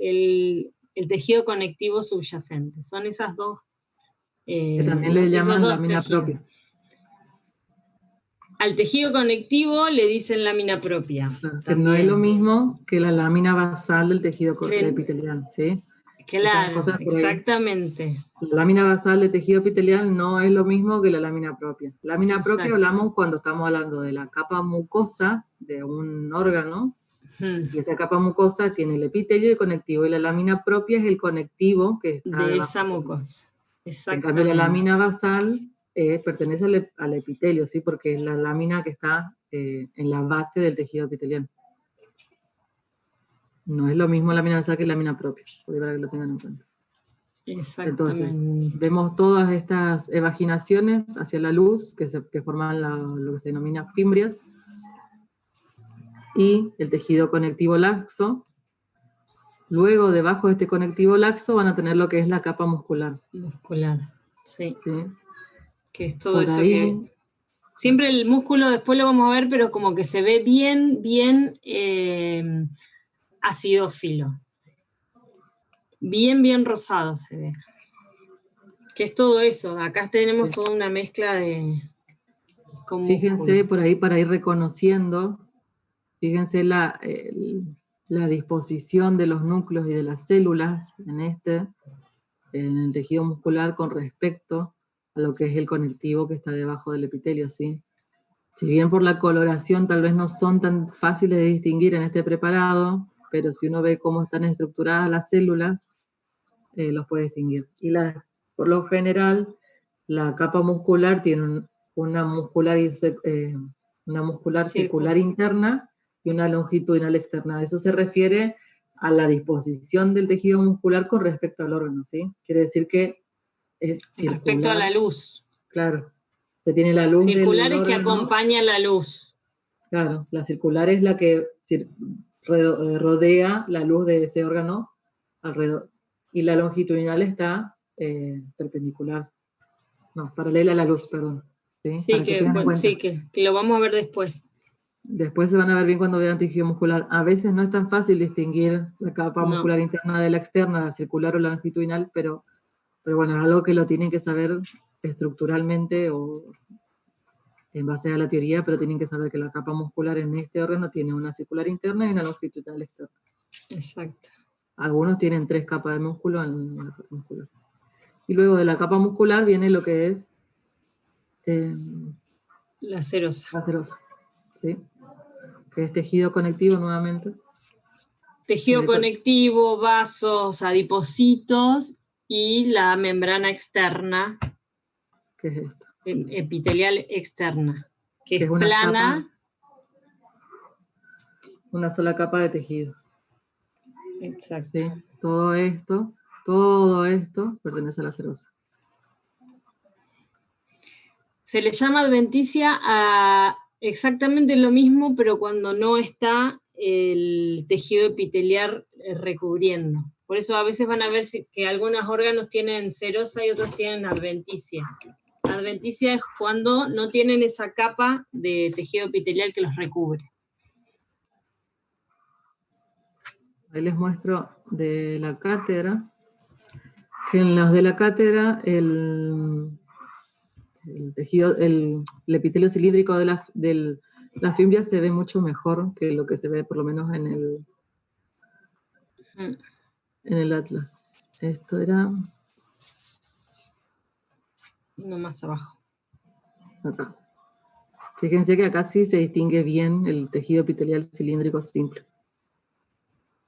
el tejido conectivo subyacente. Son esas dos. Que también le llaman lámina propia. Al tejido conectivo le dicen lámina propia. Claro, que no es lo mismo que la lámina basal del tejido epitelial, ¿sí? Claro, exactamente. La lámina basal del tejido epitelial no es lo mismo que la lámina propia. Lámina propia hablamos cuando estamos hablando de la capa mucosa de un órgano, y esa capa mucosa tiene el epitelio y el conectivo, y la lámina propia es el conectivo que está de debajo. Esa mucosa. En cambio, la lámina basal pertenece al epitelio, ¿sí? Porque es la lámina que está en la base del tejido epitelial. No es lo mismo lámina basal que lámina propia, para que lo tengan en cuenta. Entonces, vemos todas estas evaginaciones hacia la luz que forman lo que se denomina fimbrias, y el tejido conectivo laxo. Luego, debajo de este conectivo laxo, van a tener lo que es la capa muscular. Sí. Que es todo Por eso ahí, que... Siempre el músculo, después lo vamos a ver, pero como que se ve bien acidófilo. Bien rosado se ve. Que es todo eso. Acá tenemos toda una mezcla de... Fíjense por ahí para ir reconociendo, fíjense la disposición de los núcleos y de las células en el tejido muscular con respecto a lo que es el conectivo que está debajo del epitelio, ¿sí? Si bien por la coloración tal vez no son tan fáciles de distinguir en este preparado, pero si uno ve cómo están estructuradas las células, los puede distinguir. Y por lo general, la capa muscular tiene una muscular circular interna y una longitudinal externa. Eso se refiere a la disposición del tejido muscular con respecto al órgano, ¿sí? Quiere decir que es circular. Respecto a la luz. Claro. Se tiene la luz circular del es que órgano. acompaña la luz. Claro, la circular es la que rodea la luz de ese órgano alrededor. Y la longitudinal está perpendicular. No, paralela a la luz, perdón. Sí, que lo vamos a ver después. Después se van a ver bien cuando vean tejido muscular. A veces no es tan fácil distinguir la capa muscular interna de la externa, la circular o la longitudinal, pero bueno, es algo que lo tienen que saber estructuralmente o en base a la teoría, pero tienen que saber que la capa muscular en este órgano tiene una circular interna y una longitudinal externa. Exacto. Algunos tienen 3 capas de músculo en la parte muscular. Y luego de la capa muscular viene lo que es la serosa. La serosa, ¿sí? Que es tejido conectivo nuevamente. Tejido conectivo, vasos, adipocitos y la membrana externa. ¿Qué es esto? Epitelial externa, que es plana. Una sola capa de tejido. Exacto. ¿Sí? Todo esto pertenece a la serosa. Se le llama adventicia a exactamente lo mismo, pero cuando no está el tejido epitelial recubriendo. Por eso a veces van a ver que algunos órganos tienen serosa y otros tienen adventicia. Adventicia es cuando no tienen esa capa de tejido epitelial que los recubre. Ahí les muestro de la cátedra, que en los de la cátedra el tejido, el epitelio cilíndrico de la fibria se ve mucho mejor que lo que se ve por lo menos en el atlas. Esto era... Uno más abajo. Acá. Fíjense que acá sí se distingue bien el tejido epitelial cilíndrico simple.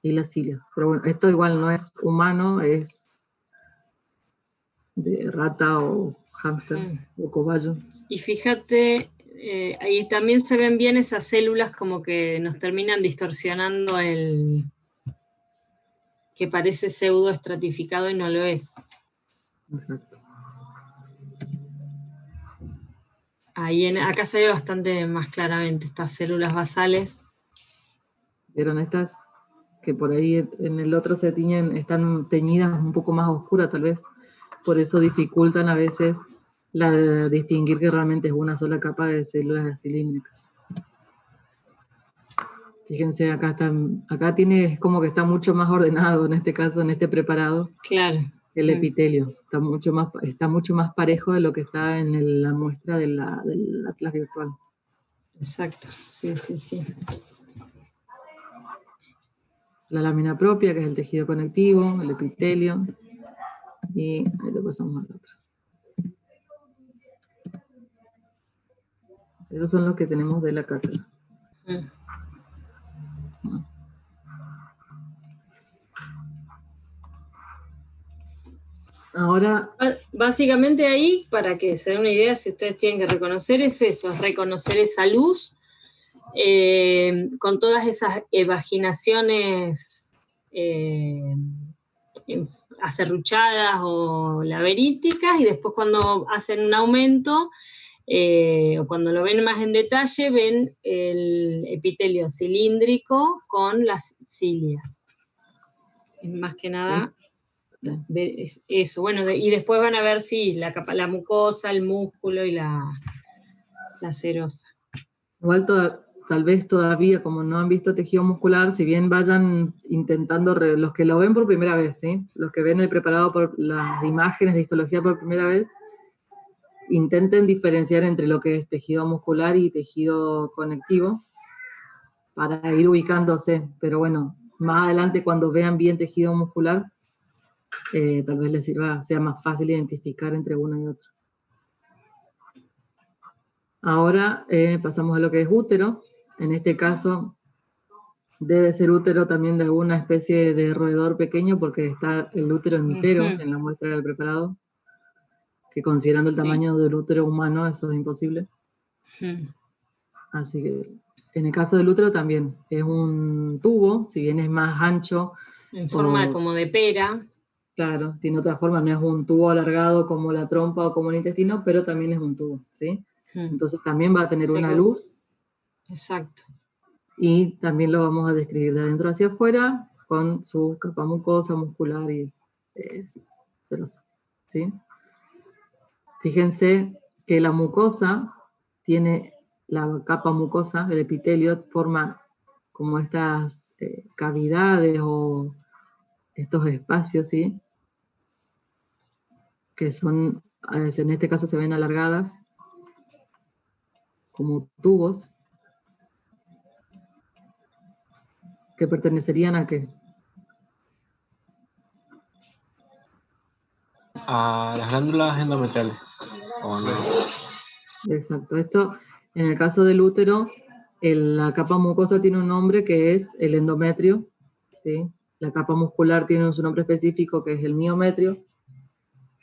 Y la cilia. Pero bueno, esto igual no es humano, es de rata o hámster o cobayo. Y fíjate, ahí también se ven bien esas células como que nos terminan distorsionando que parece pseudo estratificado y no lo es. Exacto. Acá se ve bastante más claramente estas células basales. ¿Vieron estas? Que por ahí en el otro se tiñen, están teñidas un poco más oscuras tal vez. Por eso dificultan a veces distinguir que realmente es una sola capa de células cilíndricas. Fíjense, acá es como que está mucho más ordenado en este caso, en este preparado. Claro. El epitelio está mucho más parejo de lo que está en la muestra del atlas virtual. Exacto, sí. La lámina propia, que es el tejido conectivo, el epitelio, y ahí lo pasamos al otro. Esos son los que tenemos de la cátedra. Ahora, básicamente ahí, para que se den una idea, si ustedes tienen que reconocer, es eso, es reconocer esa luz, con todas esas evaginaciones acerruchadas o laberínticas, y después cuando hacen un aumento, o cuando lo ven más en detalle, ven el epitelio cilíndrico con las cilias. Más que nada, eso. Bueno, y después van a ver, sí, la mucosa, el músculo y la serosa. Igual tal vez todavía, como no han visto tejido muscular, si bien vayan intentando, los que lo ven por primera vez, ¿sí? Los que ven el preparado por las imágenes de histología por primera vez, intenten diferenciar entre lo que es tejido muscular y tejido conectivo para ir ubicándose, pero bueno, más adelante cuando vean bien tejido muscular, tal vez les sea más fácil identificar entre uno y otro. Ahora pasamos a lo que es útero. En este caso debe ser útero también de alguna especie de roedor pequeño, porque está el útero entero en la muestra del preparado, que considerando el tamaño del útero humano eso es imposible. Así que en el caso del útero también es un tubo, si bien es más ancho. En forma como de pera. Claro, tiene otra forma, no es un tubo alargado como la trompa o como el intestino, pero también es un tubo, ¿sí? Entonces también va a tener una luz. Exacto. Y también lo vamos a describir de adentro hacia afuera con su capa mucosa, muscular y serosa, ¿sí? Fíjense que la mucosa tiene, la capa mucosa del epitelio forma como estas cavidades o estos espacios, ¿sí? Que son, en este caso se ven alargadas, como tubos, que pertenecerían a ¿qué? A las glándulas endometriales. ¿O no? Exacto. Esto, en el caso del útero, la capa mucosa tiene un nombre que es el endometrio, ¿sí? La capa muscular tiene su nombre específico que es el miometrio.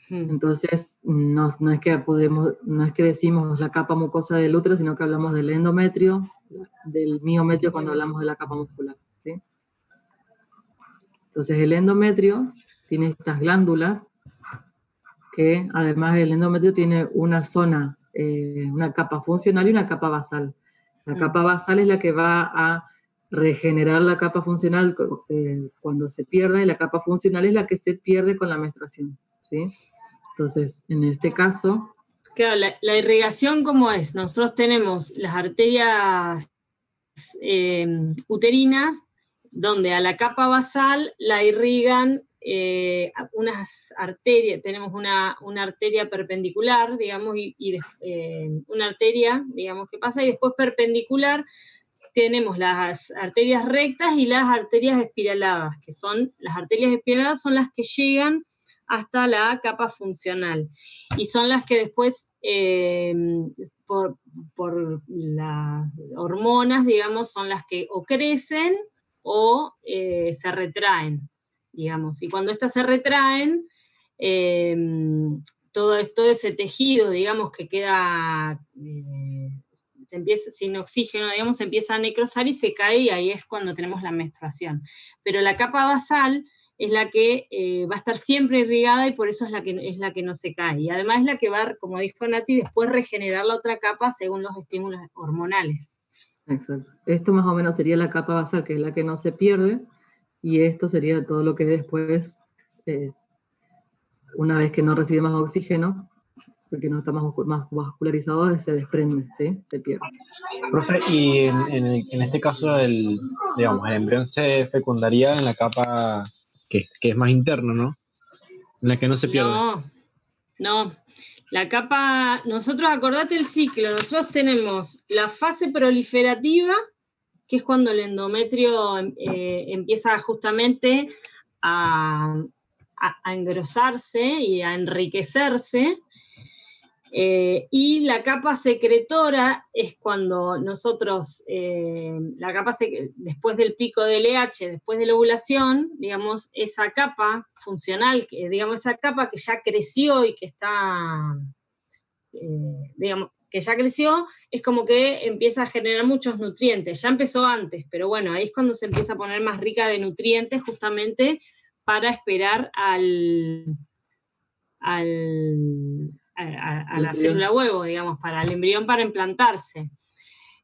Entonces, no es que decimos la capa mucosa del útero, sino que hablamos del endometrio, del miometrio cuando hablamos de la capa muscular, ¿sí? Entonces, el endometrio tiene estas glándulas que, además, el endometrio tiene una zona, una capa funcional y una capa basal. La capa basal es la que va a regenerar la capa funcional cuando se pierde, y la capa funcional es la que se pierde con la menstruación, ¿sí? Entonces, en este caso... Claro, la irrigación, ¿cómo es? Nosotros tenemos las arterias uterinas, donde a la capa basal la irrigan unas arterias, tenemos una arteria perpendicular, digamos, y una arteria, digamos, que pasa, y después perpendicular tenemos las arterias rectas y las arterias espiraladas, que son, las arterias espiraladas son las que llegan hasta la capa funcional, y son las que después, por las hormonas, digamos, son las que o crecen o se retraen, digamos, y cuando estas se retraen, todo ese tejido, digamos, que queda, se empieza, sin oxígeno, digamos, se empieza a necrosar y se cae, y ahí es cuando tenemos la menstruación. Pero la capa basal es la que va a estar siempre irrigada, y por eso es la que no se cae. Y además es la que va, como dijo Nati, después regenerar la otra capa según los estímulos hormonales. Exacto. Esto más o menos sería la capa basal, que es la que no se pierde, y esto sería todo lo que después, una vez que no recibe más oxígeno, porque no está más vascularizado, se desprende, ¿sí? Se pierde. Profe, y en este caso, digamos, el embrión se fecundaría en la capa que es más interna, ¿no? En la que no se pierde. No. La capa, nosotros, acordate el ciclo, nosotros tenemos la fase proliferativa, que es cuando el endometrio empieza justamente a engrosarse y a enriquecerse, y la capa secretora es cuando nosotros, después del pico del LH, después de la ovulación, digamos, esa capa funcional, digamos, esa capa que ya creció y que está, digamos, que ya creció, es como que empieza a generar muchos nutrientes. Ya empezó antes, pero bueno, ahí es cuando se empieza a poner más rica de nutrientes, justamente para esperar a la célula huevo, digamos, para el embrión, para implantarse.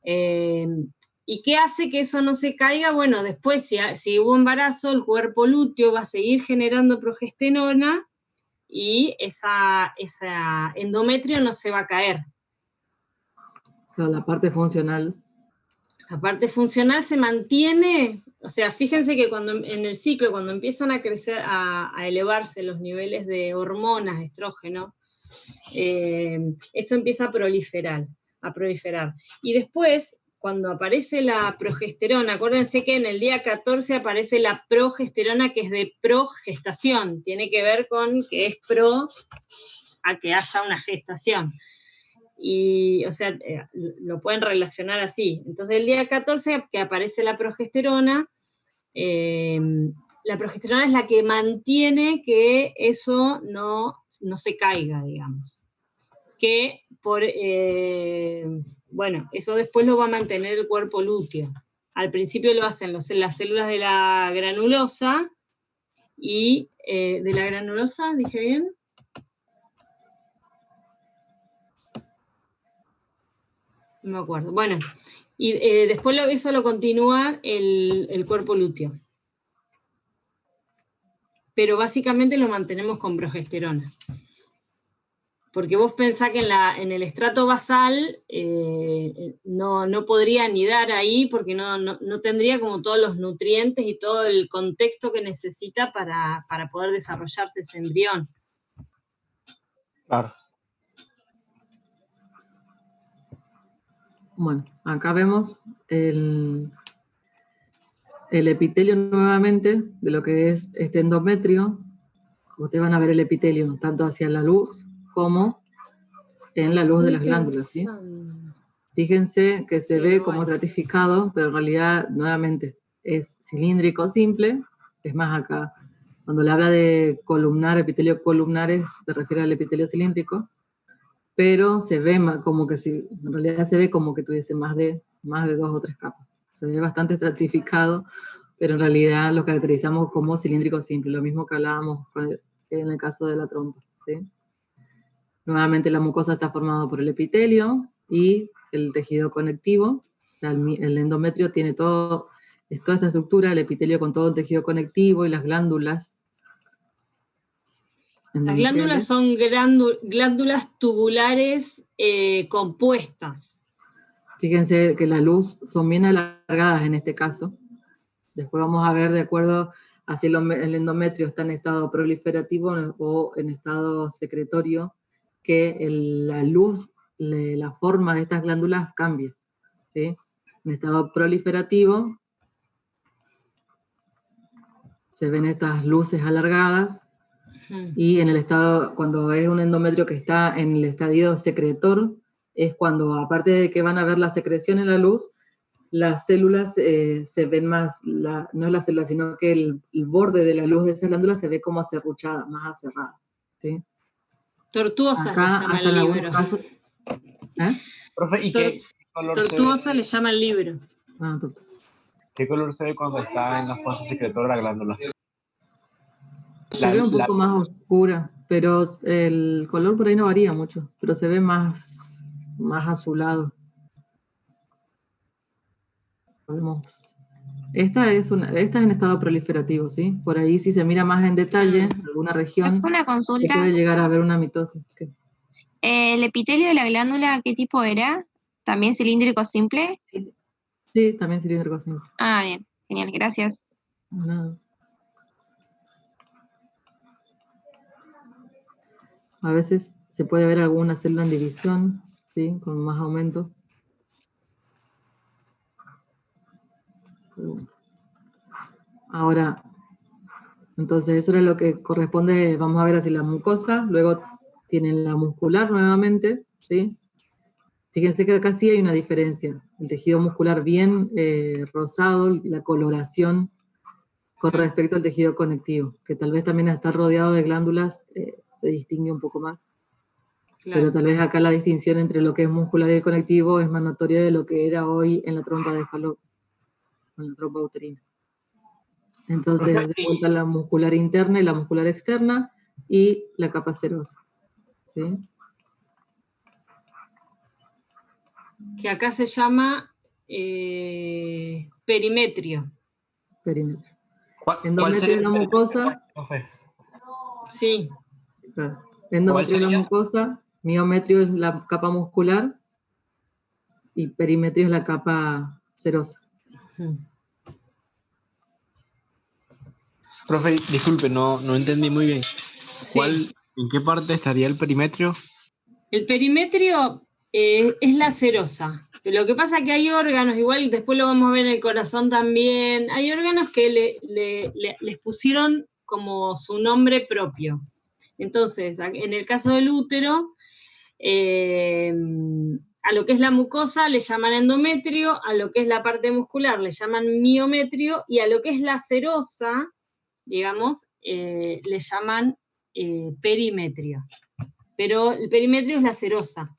¿Y qué hace que eso no se caiga? Bueno, después, si hubo embarazo, el cuerpo lúteo va a seguir generando progesterona, y esa endometrio no se va a caer. La parte funcional. La parte funcional se mantiene, o sea, fíjense que en el ciclo, cuando empiezan a crecer, a elevarse los niveles de hormonas, estrógeno, eso empieza a proliferar. Y después, cuando aparece la progesterona, acuérdense que en el día 14 aparece la progesterona, que es de progestación, tiene que ver con que es pro a que haya una gestación. Y, o sea, lo pueden relacionar así. Entonces, el día 14 que aparece la progesterona es la que mantiene que eso no se caiga, digamos. Que bueno, eso después lo va a mantener el cuerpo lúteo. Al principio lo hacen las células de la granulosa, y de la granulosa, ¿dije bien? No me acuerdo. Bueno, y después eso lo continúa el cuerpo lúteo. Pero básicamente lo mantenemos con progesterona. Porque vos pensás que en el estrato basal no podría anidar ahí, porque no tendría como todos los nutrientes y todo el contexto que necesita para poder desarrollarse ese embrión. Claro. Bueno, acá vemos el epitelio nuevamente de lo que es este endometrio. Ustedes van a ver el epitelio tanto hacia la luz como en la luz de las glándulas, ¿sí? Fíjense que se ve como estratificado, pero en realidad, nuevamente, es cilíndrico simple. Es más, acá, cuando le habla de columnar, epitelio columnar, se refiere al epitelio cilíndrico, pero se ve como que en realidad se ve como que tuviese más de 2 o 3 capas. Se ve bastante estratificado, pero en realidad lo caracterizamos como cilíndrico simple, lo mismo que hablábamos en el caso de la trompa, ¿sí? Nuevamente la mucosa está formada por el epitelio y el tejido conectivo. El endometrio tiene toda esta estructura, el epitelio con todo el tejido conectivo y las glándulas. Las glándulas son glándulas tubulares compuestas. Fíjense que la luz son bien alargadas en este caso. Después vamos a ver de acuerdo a si el endometrio está en estado proliferativo o en estado secretorio, que la luz, la forma de estas glándulas cambia, ¿sí? En estado proliferativo se ven estas luces alargadas, y en el estado, cuando es un endometrio que está en el estadio secretor, es cuando, aparte de que van a ver la secreción en la luz, las células se ven más, no es la célula, sino que el borde de la luz de esa glándula se ve como acerruchada, más aserrada, ¿sí? Tortuosa Acá, le llama hasta en el algunos libro. casos. Profe, ¿y qué color Tortuosa le llama el libro. Tortuosa. ¿Qué color se ve cuando está en la fase secretora de la glándula? Se ve un poco más oscura, pero el color por ahí no varía mucho, pero se ve más azulado. Esta es en estado proliferativo, ¿sí? Por ahí si se mira más en detalle, alguna región, Una se consulta. puede llegar a ver una mitosis. ¿El epitelio de la glándula qué tipo era? ¿También cilíndrico simple? Sí, también cilíndrico simple. Ah, bien. Genial, gracias. Nada. A veces se puede ver alguna célula en división, ¿sí? Con más aumento. Ahora, entonces eso era lo que corresponde, vamos a ver así la mucosa, luego tienen la muscular nuevamente, ¿sí? Fíjense que acá sí hay una diferencia. El tejido muscular bien rosado, la coloración con respecto al tejido conectivo, que tal vez también está rodeado de glándulas, se distingue un poco más. Claro. Pero tal vez acá la distinción entre lo que es muscular y el conectivo es más notoria de lo que era hoy en la trompa de Fallopian, en la trompa uterina. Entonces, de vuelta la muscular interna y la muscular externa y la capa serosa. ¿Sí? Que acá se llama perimetrio. Perimetrio. Endometrio es la mucosa. Sí. Claro. Endometrio es la mucosa, miometrio es la capa muscular y perimetrio es la capa serosa. Profe, disculpe, no entendí muy bien. Sí. ¿En qué parte estaría el perimetrio? El perimetrio es la serosa. Pero lo que pasa es que hay órganos, igual después lo vamos a ver en el corazón también, hay órganos que les pusieron como su nombre propio. Entonces, en el caso del útero, a lo que es la mucosa le llaman endometrio, a lo que es la parte muscular le llaman miometrio, y a lo que es la serosa, digamos, le llaman perimetrio. Pero el perimetrio es la serosa.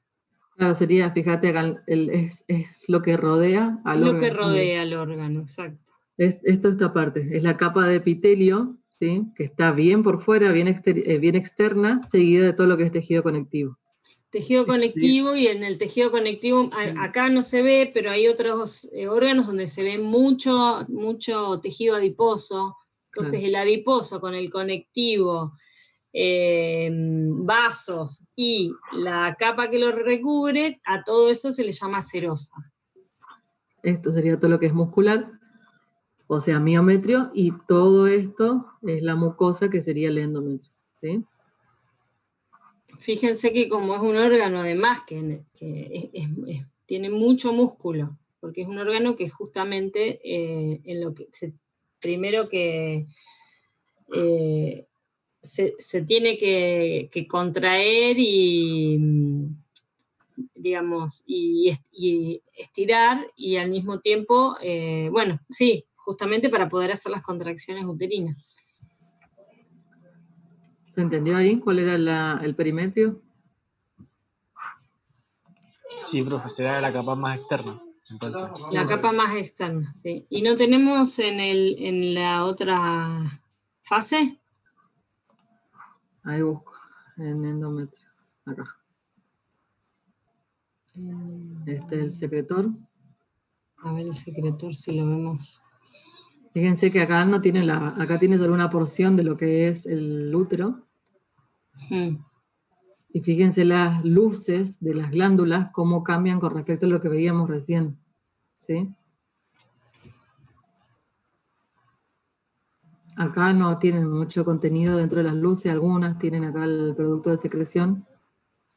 Claro, sería, fíjate, acá es lo que rodea al órgano. Lo que rodea al órgano, exacto. Esta parte, es la capa de epitelio, ¿sí? Que está bien por fuera, bien externa, seguida de todo lo que es tejido conectivo. Tejido conectivo, y en el tejido conectivo, acá no se ve, pero hay otros órganos donde se ve mucho tejido adiposo. Entonces claro. El adiposo con el conectivo, vasos y la capa que lo recubre, a todo eso se le llama serosa. Esto sería todo lo que es muscular, o sea, miometrio, y todo esto es la mucosa que sería el endometrio, ¿sí? Fíjense que como es un órgano además que tiene mucho músculo, porque es un órgano que justamente en lo que primero que se tiene que contraer y, digamos, y estirar, y al mismo tiempo, bueno, sí, justamente para poder hacer las contracciones uterinas. ¿Se entendió ahí cuál era el perimetrio? Sí, profe, será la capa más externa. Entonces. La capa más externa, sí. ¿Y no tenemos en la otra fase? Ahí busco, en endometrio, acá. Este es el secretor. A ver el secretor si lo vemos. Fíjense que acá no tiene acá tiene solo una porción de lo que es el útero. Y fíjense las luces de las glándulas, cómo cambian con respecto a lo que veíamos recién. ¿Sí? Acá no tienen mucho contenido dentro de las luces, algunas tienen acá el producto de secreción,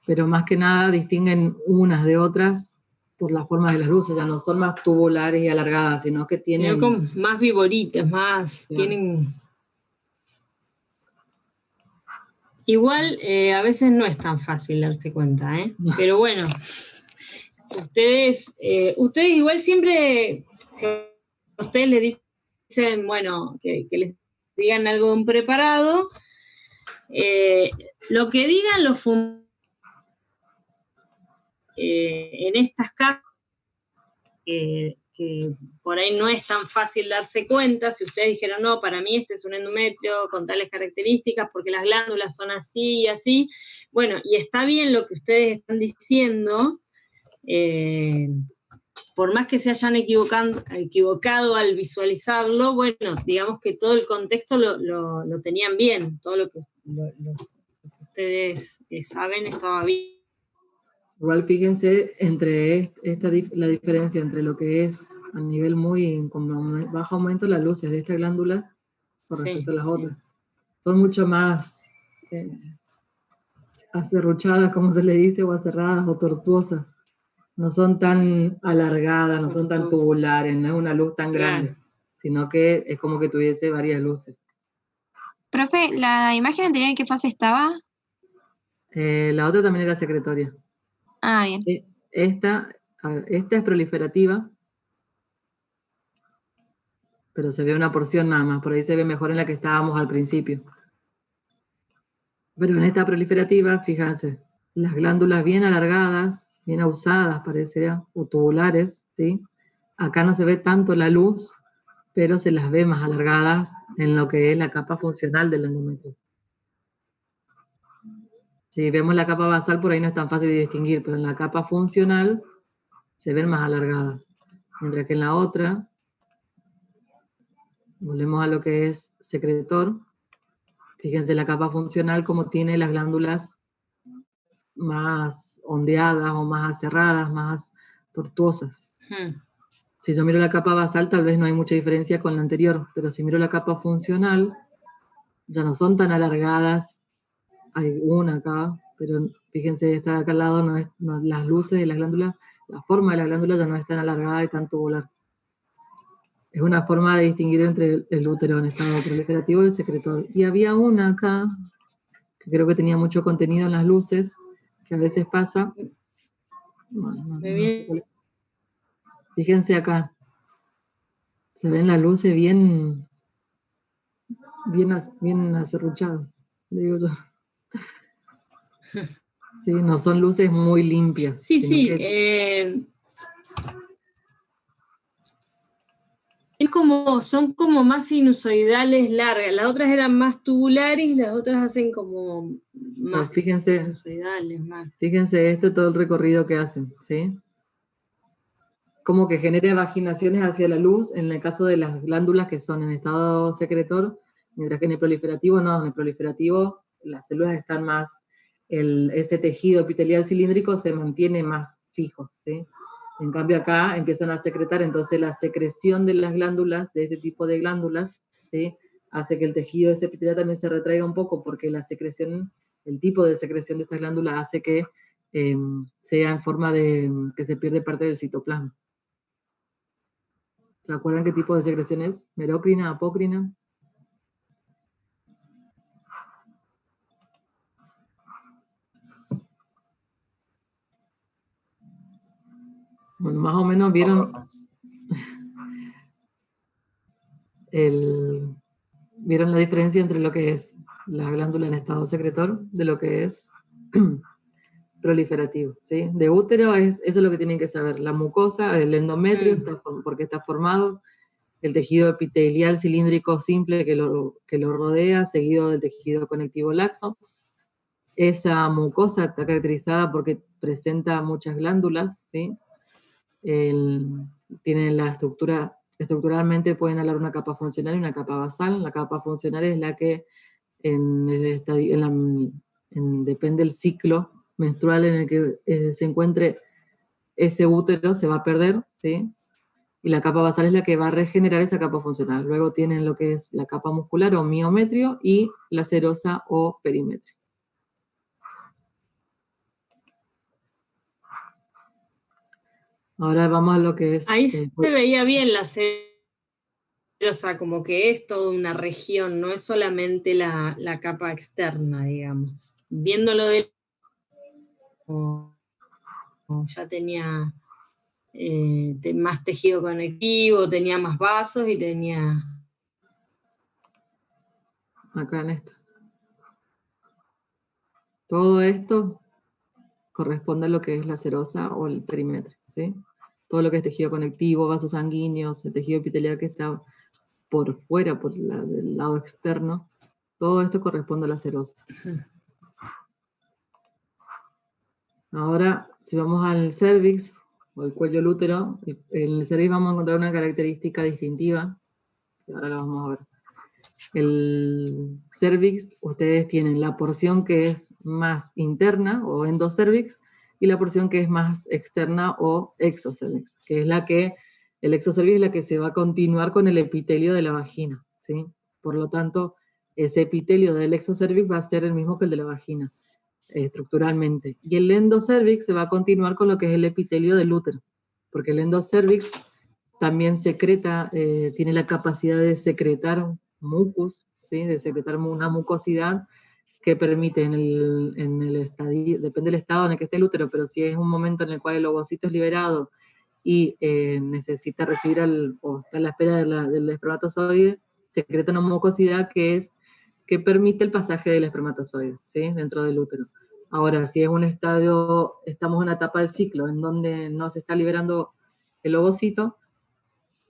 pero más que nada distinguen unas de otras por la forma de las luces, ya no son más tubulares y alargadas, sino que tienen... Sino como más viboritas, más, claro. Tienen... Igual a veces no es tan fácil darse cuenta, ¿eh? Pero bueno, ustedes igual siempre, si a ustedes les dicen, bueno, que les digan algo de un preparado, Lo que digan los en estas casas, que por ahí no es tan fácil darse cuenta, si ustedes dijeron, no, para mí este es un endometrio con tales características, porque las glándulas son así y así, bueno, y está bien lo que ustedes están diciendo, por más que se hayan equivocado al visualizarlo, bueno, digamos que todo el contexto lo tenían bien, todo lo que ustedes saben estaba bien. Igual fíjense entre la diferencia entre lo que es a nivel muy, con bajo aumento las luces de estas glándulas con respecto a las otras. Son mucho más acerruchadas, como se le dice, o aserradas o tortuosas. No son tan alargadas, no son tan tubulares, no es una luz tan grande, sino que es como que tuviese varias luces. Profe, ¿la imagen anterior en qué fase estaba? La otra también era secretoria. Ah, bien. Esta es proliferativa, pero se ve una porción nada más, por ahí se ve mejor en la que estábamos al principio. Pero en esta proliferativa, fíjense, las glándulas bien alargadas, bien ausadas parecería, o tubulares, ¿sí? Acá no se ve tanto la luz, pero se las ve más alargadas en lo que es la capa funcional del endometrio. Si vemos la capa basal, por ahí no es tan fácil de distinguir, pero en la capa funcional se ven más alargadas. Mientras que en la otra, volvemos a lo que es secretor, fíjense la capa funcional como tiene las glándulas más ondeadas o más aserradas, más tortuosas. Si yo miro la capa basal, tal vez no hay mucha diferencia con la anterior, pero si miro la capa funcional, ya no son tan alargadas. Hay una acá, pero fíjense, esta de acá al lado las luces de las glándulas, la forma de la glándula ya no es tan alargada y tan tubular. Es una forma de distinguir entre el útero en estado proliferativo y el secretor. Y había una acá, que creo que tenía mucho contenido en las luces, que a veces pasa. No sé cuál es. Fíjense acá. Se ven las luces bien acerruchadas, le digo yo. Sí, no son luces muy limpias. Sí, son como más sinusoidales largas, las otras eran más tubulares y las otras hacen como más sinusoidales. Fíjense todo el recorrido que hacen, ¿sí? Como que genera vaginaciones hacia la luz en el caso de las glándulas que son en estado secretor, mientras que en el proliferativo no, en el proliferativo las células están más, ese tejido epitelial cilíndrico se mantiene más fijo, ¿sí? En cambio acá empiezan a secretar, entonces la secreción de las glándulas, de este tipo de glándulas, ¿sí? Hace que el tejido ese epitelial también se retraiga un poco, porque la secreción, el tipo de secreción de estas glándulas hace que sea en forma de que se pierde parte del citoplasma. ¿Se acuerdan qué tipo de secreción es? ¿Merocrina, apócrina? Bueno, más o menos vieron vieron la diferencia entre lo que es la glándula en estado secretor de lo que es proliferativo, ¿sí? De útero, eso es lo que tienen que saber. La mucosa, el endometrio, porque está formado, el tejido epitelial cilíndrico simple que lo rodea, seguido del tejido conectivo laxo. Esa mucosa está caracterizada porque presenta muchas glándulas, ¿sí? Tienen la estructura, estructuralmente pueden hablar una capa funcional y una capa basal. La capa funcional es la que depende del ciclo menstrual en el que se encuentre ese útero, se va a perder, ¿sí? Y la capa basal es la que va a regenerar esa capa funcional. Luego tienen lo que es la capa muscular o miometrio y la serosa o perimetrio. Ahora vamos a lo que es... Ahí se veía bien la serosa, como que es toda una región, no es solamente la capa externa, digamos. Viéndolo ya tenía más tejido conectivo, tenía más vasos y tenía... Acá en esta. Todo esto corresponde a lo que es la serosa o el perímetro, ¿sí? Todo lo que es tejido conectivo, vasos sanguíneos, el tejido epitelial que está por fuera, del lado externo, todo esto corresponde a la serosa. Ahora, si vamos al cervix, o el cuello del útero, en el cervix vamos a encontrar una característica distintiva, que ahora la vamos a ver. El cervix, ustedes tienen la porción que es más interna, o endocervix, y la porción que es más externa, o exocervix, que es el exocervix es la que se va a continuar con el epitelio de la vagina, ¿sí? Por lo tanto, ese epitelio del exocervix va a ser el mismo que el de la vagina, estructuralmente. Y el endocervix se va a continuar con lo que es el epitelio del útero, porque el endocervix también secreta, tiene la capacidad de secretar mucus, ¿sí? De secretar una mucosidad que permite en el estadio, depende del estado en el que esté el útero, pero si es un momento en el cual el ovocito es liberado y necesita recibir o está a la espera del espermatozoide, secreta una mucosidad que permite el pasaje del espermatozoide, ¿sí? Dentro del útero. Ahora, si es un estadio, estamos en una etapa del ciclo en donde no se está liberando el ovocito,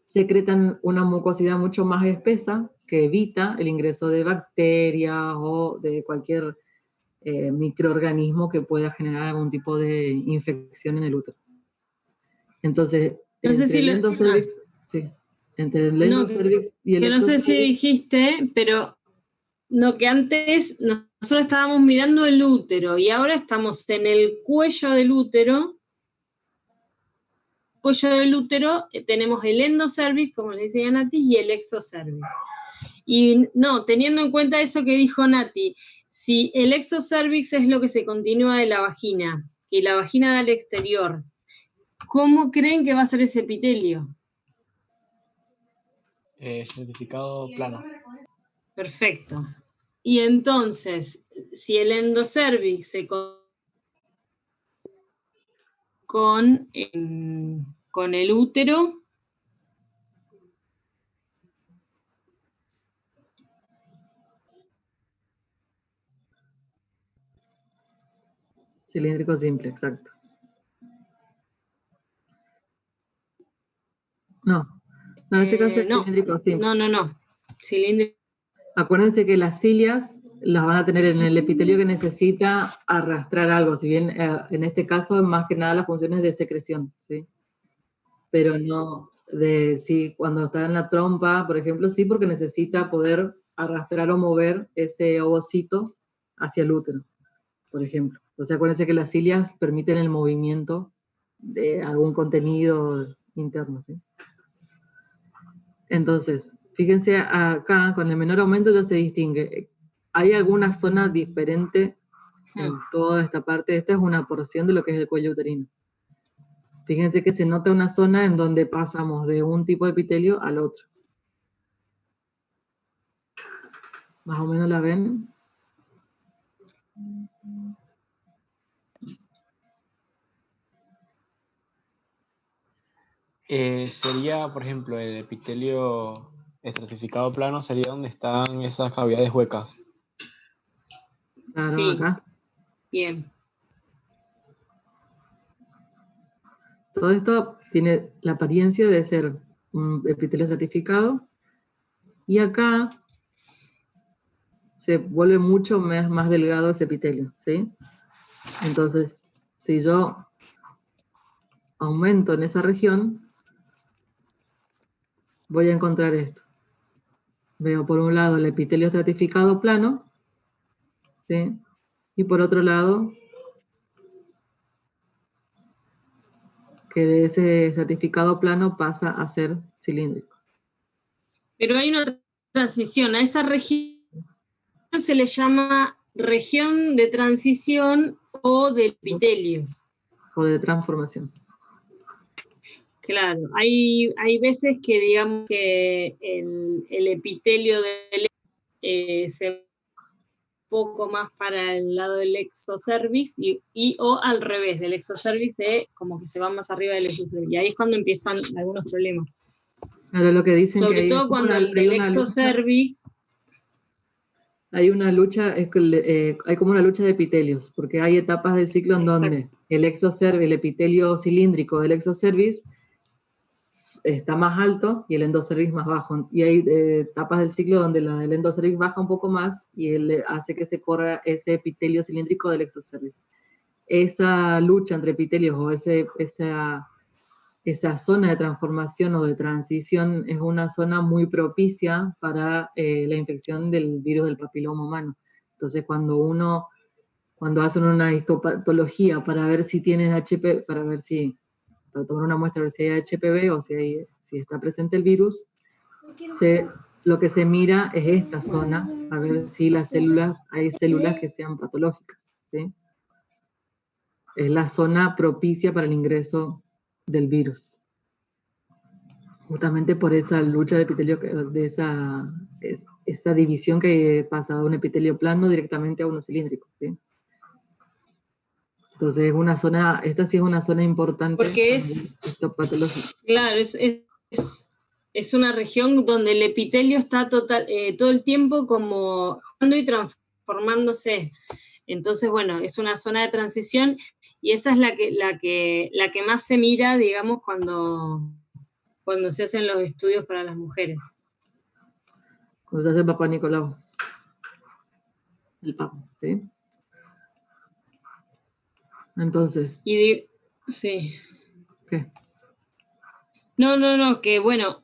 secretan una mucosidad mucho más espesa que evita el ingreso de bacterias o de cualquier microorganismo que pueda generar algún tipo de infección en el útero. Entonces, entre el endocervix y el exocervix. No sé si dijiste, pero no, que antes nosotros estábamos mirando el útero y ahora estamos en el cuello del útero. Tenemos el endocervix, como le decía Nati, y el exocervix. Y no, teniendo en cuenta eso que dijo Nati, si el exocervix es lo que se continúa de la vagina, que la vagina da al exterior, ¿cómo creen que va a ser ese epitelio? Certificado plano. Perfecto. Y entonces, si el endocervix se con el útero, cilíndrico simple, exacto. No, en este caso es cilíndrico simple. No. Cilíndrico. Acuérdense que las cilias las van a tener en el epitelio que necesita arrastrar algo, si bien en este caso más que nada las funciones de secreción, ¿sí? Pero no sí, cuando está en la trompa, por ejemplo, sí, porque necesita poder arrastrar o mover ese ovocito hacia el útero, por ejemplo. Entonces acuérdense que las cilias permiten el movimiento de algún contenido interno, ¿sí? Entonces, fíjense acá, con el menor aumento ya se distingue. ¿Hay alguna zona diferente en toda esta parte? Esta es una porción de lo que es el cuello uterino. Fíjense que se nota una zona en donde pasamos de un tipo de epitelio al otro. Más o menos la ven. Sería, por ejemplo, el epitelio estratificado plano, sería donde están esas cavidades huecas. Claro, sí. Acá. Bien. Todo esto tiene la apariencia de ser un epitelio estratificado. Y acá se vuelve mucho más delgado ese epitelio, ¿sí? Entonces, si yo aumento en esa región, voy a encontrar esto. Veo por un lado el epitelio estratificado plano, ¿sí? Y por otro lado, que de ese estratificado plano pasa a ser cilíndrico. Pero hay una transición. A esa región se le llama región de transición o de epitelios. O de transformación. Claro, hay veces que digamos que el epitelio se va un poco más para el lado del exocervix o al revés, del exocervix como que se va más arriba del exocervix. Y ahí es cuando empiezan algunos problemas. Ahora lo que dicen sobre que todo cuando el del exocervix Hay una lucha, hay como una lucha de epitelios, porque hay etapas del ciclo en donde el epitelio cilíndrico del exocervix está más alto y el endocervix más bajo. Y hay etapas del ciclo donde el endocervix baja un poco más y él hace que se corra ese epitelio cilíndrico del exocervix. Esa lucha entre epitelios o esa zona de transformación o de transición es una zona muy propicia para la infección del virus del papiloma humano. Entonces, cuando hacen una histopatología para ver si tienen HPV, para tomar una muestra a ver si hay HPV o si está presente el virus, lo que se mira es esta zona, a ver si hay células que sean patológicas, ¿sí? Es la zona propicia para el ingreso del virus. Justamente por esa lucha de epitelio, de esa división que pasa de un epitelio plano directamente a uno cilíndrico, ¿sí? Entonces es una zona, esta sí es una zona importante. Porque claro, es una región donde el epitelio está todo el tiempo como y transformándose. Entonces, bueno, es una zona de transición y esa es la que más se mira, digamos, cuando se hacen los estudios para las mujeres. Cuando se hace el Papá Nicolau. El Papa, ¿sí? Entonces. Sí. ¿Qué? No, que bueno,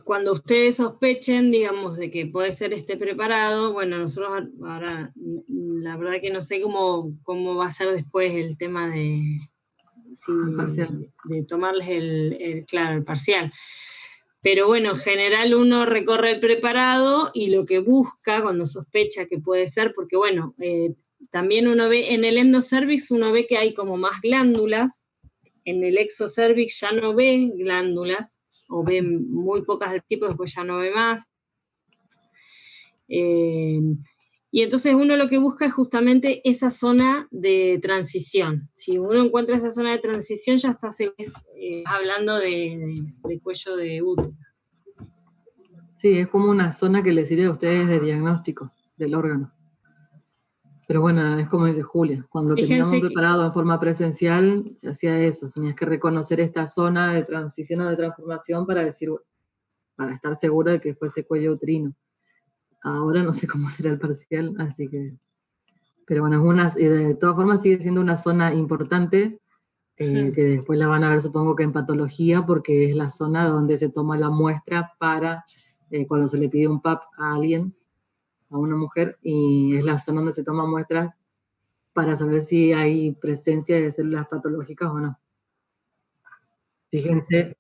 cuando ustedes sospechen, digamos, de que puede ser este preparado, bueno, nosotros ahora, la verdad que no sé cómo va a ser después el tema de tomarles el parcial. Pero bueno, en general uno recorre el preparado y lo que busca cuando sospecha que puede ser, porque bueno, también uno ve en el endocervix, uno ve que hay como más glándulas, en el exocervix ya no ve glándulas, o ve muy pocas del tipo, después ya no ve más. Y entonces uno lo que busca es justamente esa zona de transición. Si uno encuentra esa zona de transición, ya está hablando de cuello de útero. Sí, es como una zona que les sirve a ustedes de diagnóstico del órgano. Pero bueno, es como dice Julia, cuando teníamos preparado en forma presencial, se hacía eso, tenías que reconocer esta zona de transición o de transformación para estar seguro de que fuese cuello uterino. Ahora no sé cómo será el parcial, así que... Pero bueno, de todas formas sigue siendo una zona importante, que después la van a ver supongo que en patología, porque es la zona donde se toma la muestra para cuando se le pide un PAP a alguien, a una mujer, y es la zona donde se toman muestras para saber si hay presencia de células patológicas o no. Fíjense.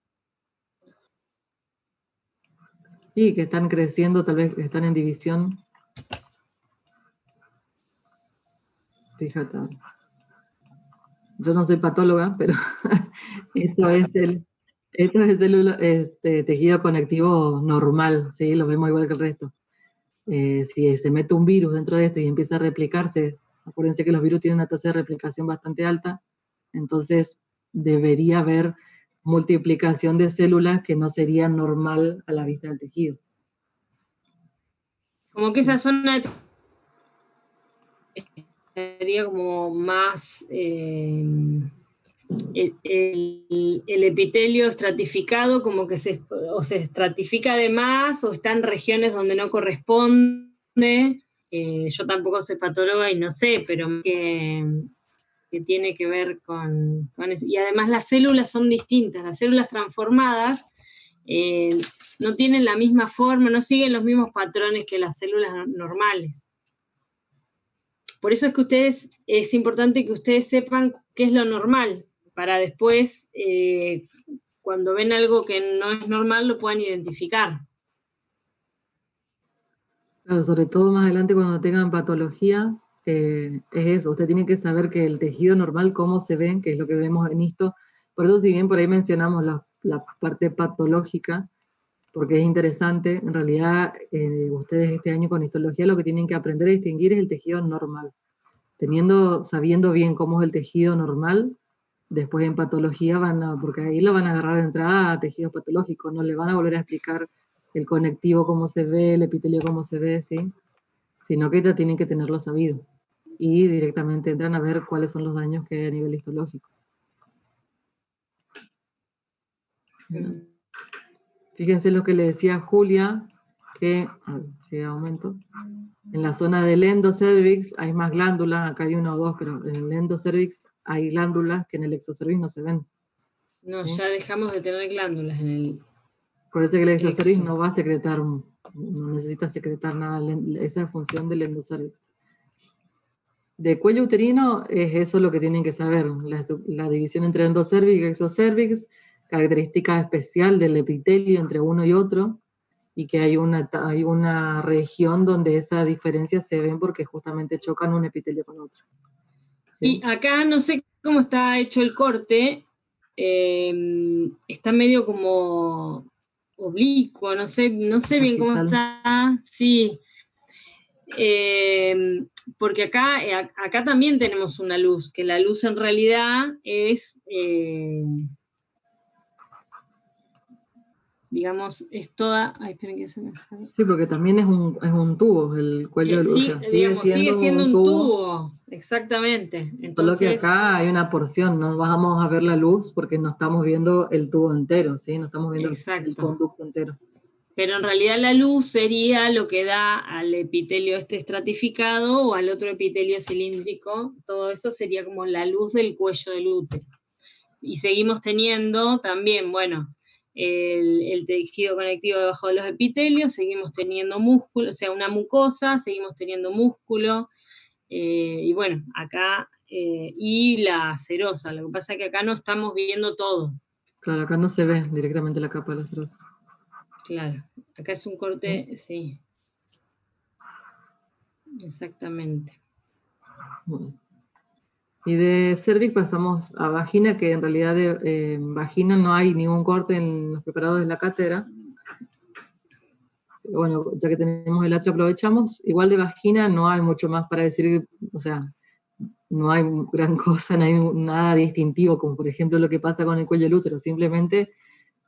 Y que están creciendo, tal vez están en división. Fíjate. Yo no soy patóloga, pero esto es tejido conectivo normal, ¿sí? Lo vemos igual que el resto. Si se mete un virus dentro de esto y empieza a replicarse, acuérdense que los virus tienen una tasa de replicación bastante alta, entonces debería haber multiplicación de células que no sería normal a la vista del tejido. Como que esa zona sería como más el epitelio estratificado, como que se estratifica de más, o está en regiones donde no corresponde. Yo tampoco soy patóloga y no sé, pero que tiene que ver con eso. Y además las células son distintas, las células transformadas no tienen la misma forma, no siguen los mismos patrones que las células normales. Por eso es importante que ustedes sepan qué es lo normal, para después, cuando ven algo que no es normal, lo puedan identificar. Claro, sobre todo más adelante cuando tengan patología, es eso, usted tiene que saber que el tejido normal, cómo se ve, que es lo que vemos en esto. Por eso, si bien por ahí mencionamos la parte patológica, porque es interesante, en realidad ustedes este año con histología lo que tienen que aprender a distinguir es el tejido normal. Sabiendo bien cómo es el tejido normal, después en patología porque ahí lo van a agarrar de entrada a tejidos patológicos, no le van a volver a explicar el conectivo cómo se ve, el epitelio cómo se ve, ¿sí? Sino que ya tienen que tenerlo sabido. Y directamente entran a ver cuáles son los daños que hay a nivel histológico. Fíjense lo que le decía Julia, que, a ver, si aumento, en la zona del endocervix hay más glándulas, acá hay 1 o 2, pero en el endocervix hay glándulas que en el exocervix no se ven. No, ¿sí? ya dejamos de tener glándulas en el... Por eso que el exocervix no va a secretar, no necesita secretar nada, esa es función del endocervix. De cuello uterino es eso lo que tienen que saber, la división entre endocervix y exocervix, característica especial del epitelio entre uno y otro, y que hay una región donde esas diferencias se ven porque justamente chocan un epitelio con otro. ¿Sí? Y acá no sé cómo está hecho el corte, está medio como oblicuo, no sé bien cómo está, sí. Porque acá también tenemos una luz, que la luz en realidad es, digamos, es toda... Ay, esperen que se me sale. Sí, porque también es un tubo, el cuello del Sí, útero. sigue siendo un tubo, exactamente. Entonces, solo que acá hay una porción, no vamos a ver la luz porque no estamos viendo el tubo entero, ¿sí? No estamos viendo el conducto entero. Pero en realidad la luz sería lo que da al epitelio este estratificado o al otro epitelio cilíndrico. Todo eso sería como la luz del cuello del útero. Y seguimos teniendo también, bueno, el tejido conectivo debajo de los epitelios, seguimos teniendo músculo, o sea, una mucosa, seguimos teniendo músculo, y bueno, acá, y la serosa. Lo que pasa es que acá no estamos viendo todo. Claro, acá no se ve directamente la capa de la serosa. Claro, acá es un corte, sí. Exactamente. Bueno. Y de cervix pasamos a vagina, que en realidad de vagina no hay ningún corte en los preparados de la cátedra. Bueno, ya que tenemos el atrio aprovechamos. Igual de vagina no hay mucho más para decir, o sea, no hay gran cosa, no hay nada distintivo, como por ejemplo lo que pasa con el cuello del útero, simplemente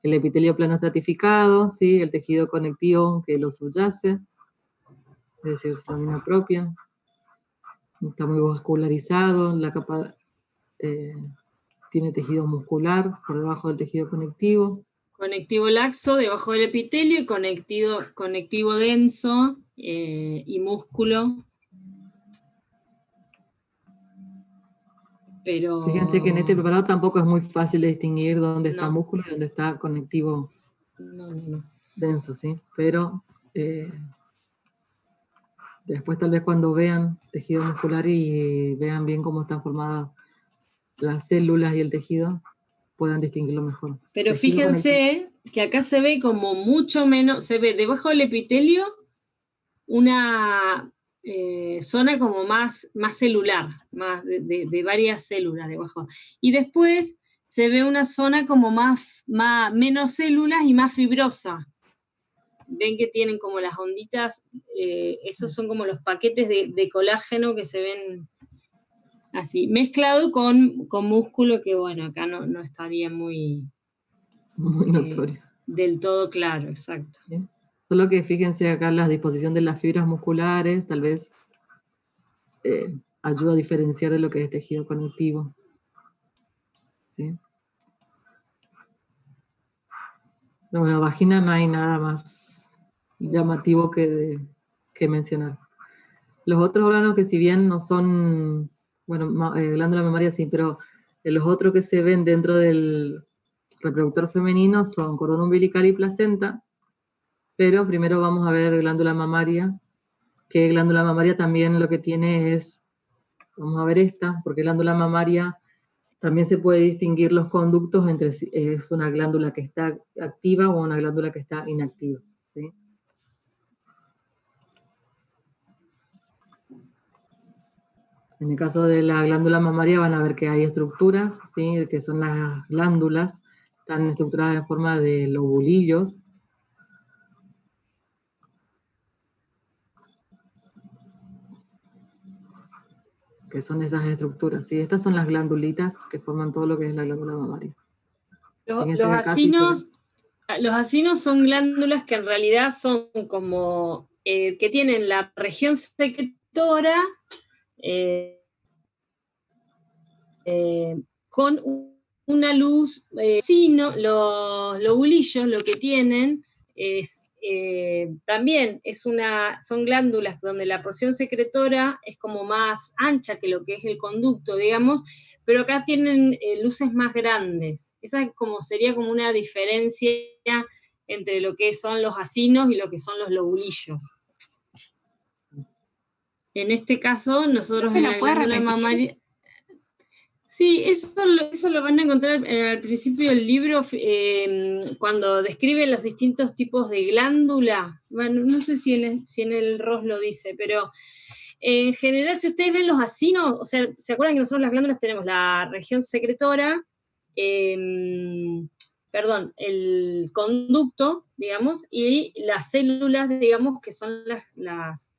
el epitelio plano estratificado, ¿sí? El tejido conectivo que lo subyace, es decir, su lámina propia, está muy vascularizado, la capa tiene tejido muscular por debajo del tejido conectivo. Conectivo laxo debajo del epitelio y conectivo denso y músculo. Pero... Fíjense que en este preparado tampoco es muy fácil de distinguir dónde está músculo y dónde está conectivo denso, ¿sí? Pero después tal vez cuando vean tejido muscular y vean bien cómo están formadas las células y el tejido, puedan distinguirlo mejor. Pero fíjense que acá se ve como mucho menos, se ve debajo del epitelio una zona como más celular, más de varias células debajo. Y después se ve una zona como menos células y más fibrosa. Ven que tienen como las onditas, esos son como los paquetes de colágeno que se ven así, mezclado con músculo que, bueno, acá no estaría muy notorio. Del todo claro, exacto. ¿Sí? Solo que fíjense acá la disposición de las fibras musculares, tal vez ayuda a diferenciar de lo que es tejido conectivo. ¿Sí? Bueno, en la vagina no hay nada más llamativo que mencionar. Los otros órganos que si bien no son, bueno, glándula mamaria sí, pero los otros que se ven dentro del reproductor femenino son cordón umbilical y placenta, pero primero vamos a ver glándula mamaria, que glándula mamaria también lo que tiene es, vamos a ver esta, porque glándula mamaria también se puede distinguir los conductos entre si es una glándula que está activa o una glándula que está inactiva, ¿sí? En el caso de la glándula mamaria van a ver que hay estructuras, ¿sí? Que son las glándulas, están estructuradas en forma de lobulillos. que son esas estructuras. ¿Sí? Estas son las glandulitas que forman todo lo que es la glándula mamaria. Los acinos son glándulas que en realidad son como, que tienen la región secretora con una luz, los lobulillos lo que tienen es, también son glándulas donde la porción secretora es como más ancha que lo que es el conducto, digamos, pero acá tienen luces más grandes. Esa sería como una diferencia entre lo que son los acinos y lo que son los lobulillos. En este caso, nosotros en la glándula mamaria... Sí, eso lo van a encontrar al principio del libro, cuando describe los distintos tipos de glándula. Bueno, no sé si en el ROS lo dice, pero en general, si ustedes ven los acinos, o sea, ¿se acuerdan que nosotros las glándulas tenemos la región secretora, el conducto, digamos, y las células, digamos, que son las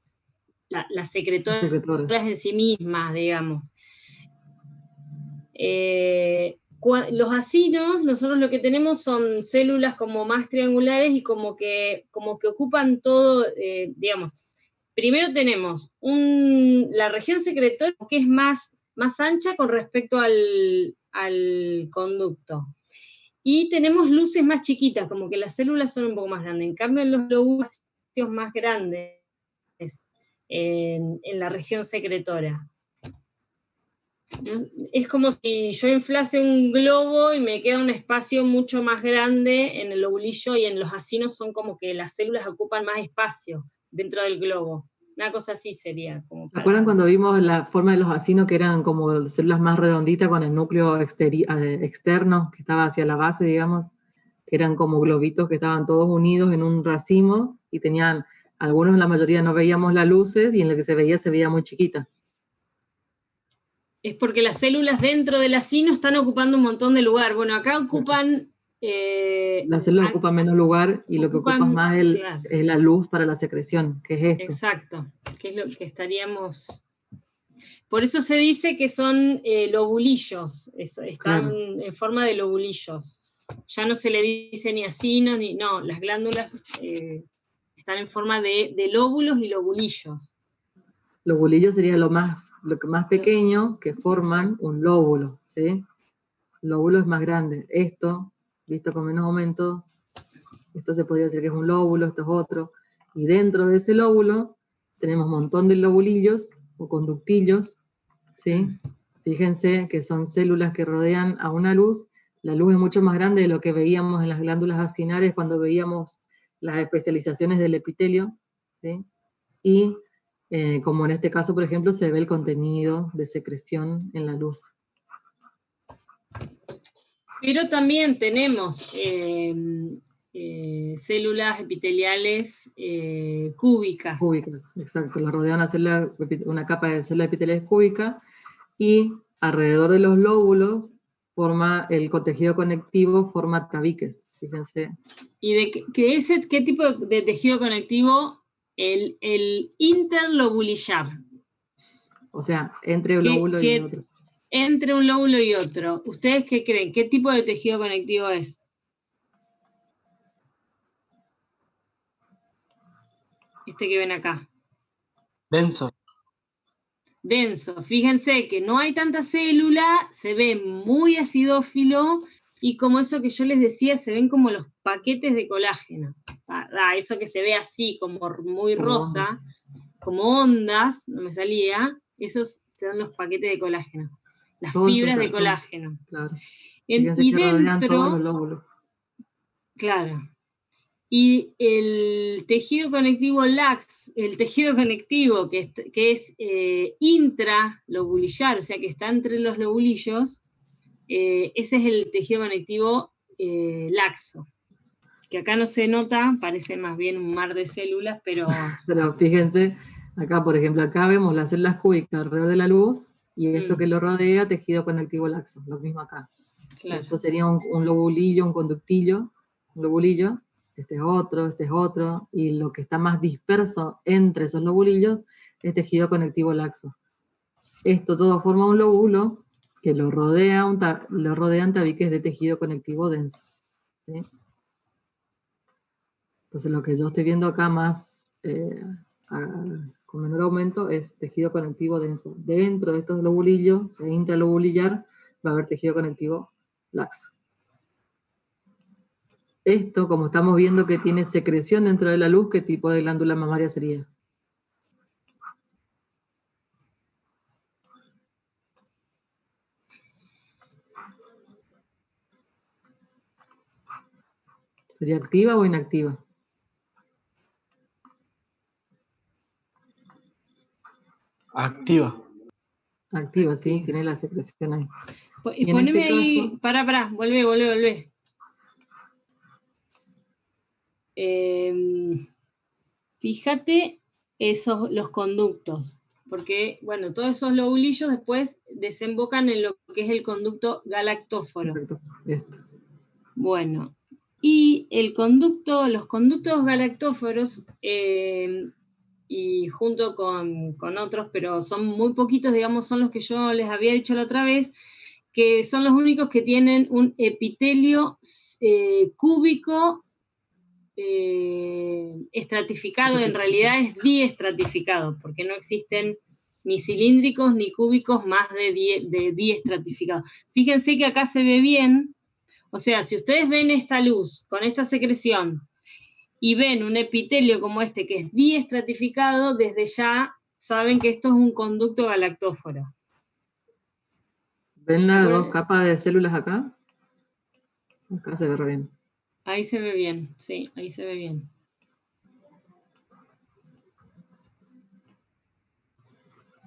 secretoras en sí mismas, digamos. Los acinos, nosotros lo que tenemos son células como más triangulares y como que ocupan todo, digamos. Primero tenemos la región secretora que es más ancha con respecto al conducto. Y tenemos luces más chiquitas, como que las células son un poco más grandes. En cambio, los lóbulos son más grandes en la región secretora. Es como si yo inflase un globo y me queda un espacio mucho más grande en el lobulillo, y en los acinos son como que las células ocupan más espacio dentro del globo. Una cosa así sería. ¿Se acuerdan cuando vimos la forma de los acinos, que eran como células más redonditas con el núcleo externo que estaba hacia la base, digamos? Que eran como globitos que estaban todos unidos en un racimo y tenían, algunos, la mayoría no veíamos las luces, y en lo que se veía muy chiquita. Es porque las células dentro del acino están ocupando un montón de lugar. Bueno, acá ocupan... las células ocupan menos lugar, y lo que ocupan más es la luz para la secreción, que es esto. Exacto, que es lo que estaríamos... Por eso se dice que son lobulillos, están en forma de lobulillos. Ya no se le dice ni acinos, no, las glándulas están en forma de lóbulos y lobulillos. Lobulillo sería lo que más pequeño que forman un lóbulo, ¿sí? El lóbulo es más grande. Esto, visto con menos aumento, esto se podría decir que es un lóbulo, esto es otro. Y dentro de ese lóbulo tenemos un montón de lobulillos o conductillos, ¿sí? Fíjense que son células que rodean a una luz. La luz es mucho más grande de lo que veíamos en las glándulas acinares cuando veíamos las especializaciones del epitelio, ¿sí? Y como en este caso, por ejemplo, se ve el contenido de secreción en la luz. Pero también tenemos células epiteliales cúbicas. Cúbicas, exacto. La rodea una capa de células epiteliales cúbicas, y alrededor de los lóbulos el tejido conectivo forma tabiques, fíjense. ¿Y qué tipo de tejido conectivo? El interlobulillar. O sea, entre un lóbulo y otro. Entre un lóbulo y otro. ¿Ustedes qué creen? ¿Qué tipo de tejido conectivo es? Este que ven acá. Denso. Denso. Fíjense que no hay tanta célula, se ve muy acidófilo, y como eso que yo les decía, se ven como los paquetes de colágeno. Eso que se ve así, como muy rosa, como ondas, no me salía, esos son los paquetes de colágeno. Las fibras de colágeno. Claro. Y dentro, claro, y el tejido conectivo lax, el tejido conectivo que es intralobulillar, o sea que está entre los lobulillos, ese es el tejido conectivo laxo, que acá no se nota, parece más bien un mar de células, pero... Pero fíjense, acá por ejemplo, acá vemos las células cúbicas alrededor de la luz, y esto que lo rodea, tejido conectivo laxo, lo mismo acá. Claro. Esto sería un lobulillo, un conductillo, un lobulillo, este es otro, y lo que está más disperso entre esos lobulillos es tejido conectivo laxo. Esto todo forma un lóbulo que lo rodean tabiques de tejido conectivo denso. ¿Sí? Entonces lo que yo estoy viendo acá más con menor aumento es tejido conectivo denso. Dentro de estos lobulillos, o sea, intralobulillar, va a haber tejido conectivo laxo. Esto, como estamos viendo que tiene secreción dentro de la luz, ¿qué tipo de glándula mamaria sería? ¿Sería activa o inactiva? Activa. Activa, sí, tiene la secreción ahí. Y poneme ahí, pará, volvé. Fíjate los conductos, porque, bueno, todos esos lobulillos después desembocan en lo que es el conducto galactóforo. Perfecto. Esto. Bueno, y los conductos galactóforos, y junto con otros, pero son muy poquitos, digamos, son los que yo les había dicho la otra vez, que son los únicos que tienen un epitelio cúbico estratificado, en realidad es diestratificado, porque no existen ni cilíndricos ni cúbicos más de diestratificados. Fíjense que acá se ve bien, o sea, si ustedes ven esta luz con esta secreción y ven un epitelio como este que es diestratificado, desde ya saben que esto es un conducto galactóforo. ¿Ven las dos capas de células acá? Acá se ve re bien. Ahí se ve bien, sí, ahí se ve bien.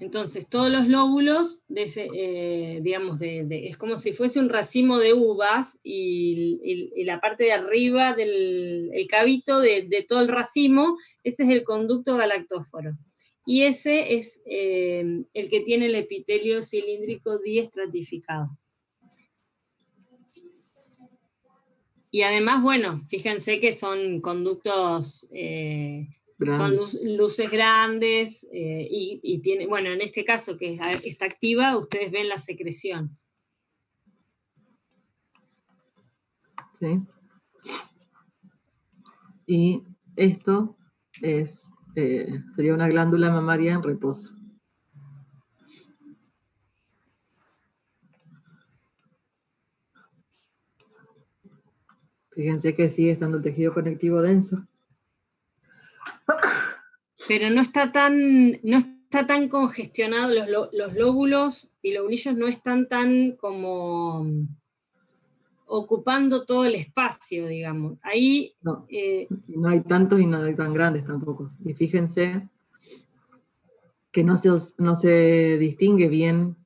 Entonces, todos los lóbulos, digamos, es como si fuese un racimo de uvas y la parte de arriba del cabito de todo el racimo, ese es el conducto galactóforo. Y ese es el que tiene el epitelio cilíndrico diestratificado. Y además, bueno, fíjense que son conductos... son luces grandes y tiene, bueno, en este caso que está activa, ustedes ven la secreción. Sí. Y esto sería una glándula mamaria en reposo. Fíjense que sigue estando el tejido conectivo denso. Pero no está tan congestionado, los lóbulos y lobulillos no están tan como ocupando todo el espacio, digamos. Ahí... No, no hay tantos y no hay tan grandes tampoco. Y fíjense que no se distingue bien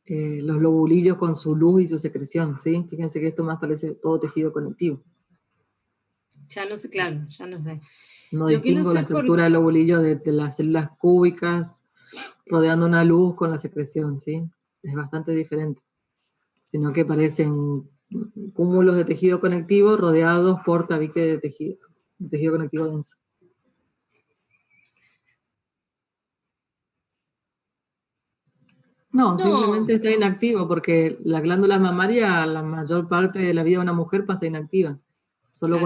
los lobulillos con su luz y su secreción, ¿sí? Fíjense que esto más parece todo tejido conectivo. Ya no sé, claro, ya no sé. No distingo la estructura del lobulillo de las células cúbicas rodeando una luz con la secreción, ¿sí? Es bastante diferente. Sino que parecen cúmulos de tejido conectivo rodeados por tabique de tejido conectivo denso. No, simplemente está inactivo porque la glándula mamaria la mayor parte de la vida de una mujer pasa inactiva. Solo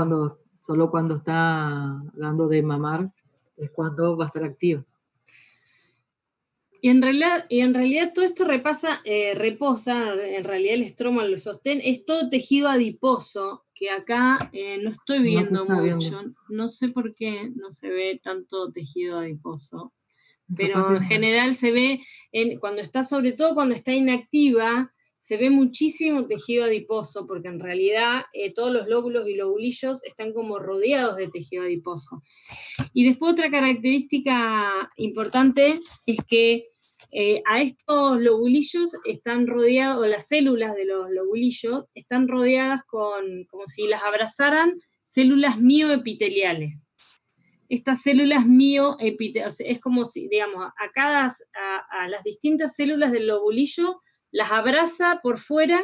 cuando está dando de mamar es cuando va a estar activa. Y en realidad todo esto reposa, en realidad el estroma, el sostén, es todo tejido adiposo, que acá no estoy viendo mucho. No sé por qué no se ve tanto tejido adiposo. Pero en general se ve, sobre todo cuando está inactiva, se ve muchísimo tejido adiposo, porque en realidad todos los lóbulos y lobulillos están como rodeados de tejido adiposo. Y después otra característica importante es que a estos lobulillos están rodeados, o las células de los lobulillos están rodeadas como si las abrazaran células mioepiteliales. Estas células mioepiteliales, es como si, digamos, a las distintas células del lobulillo las abraza por fuera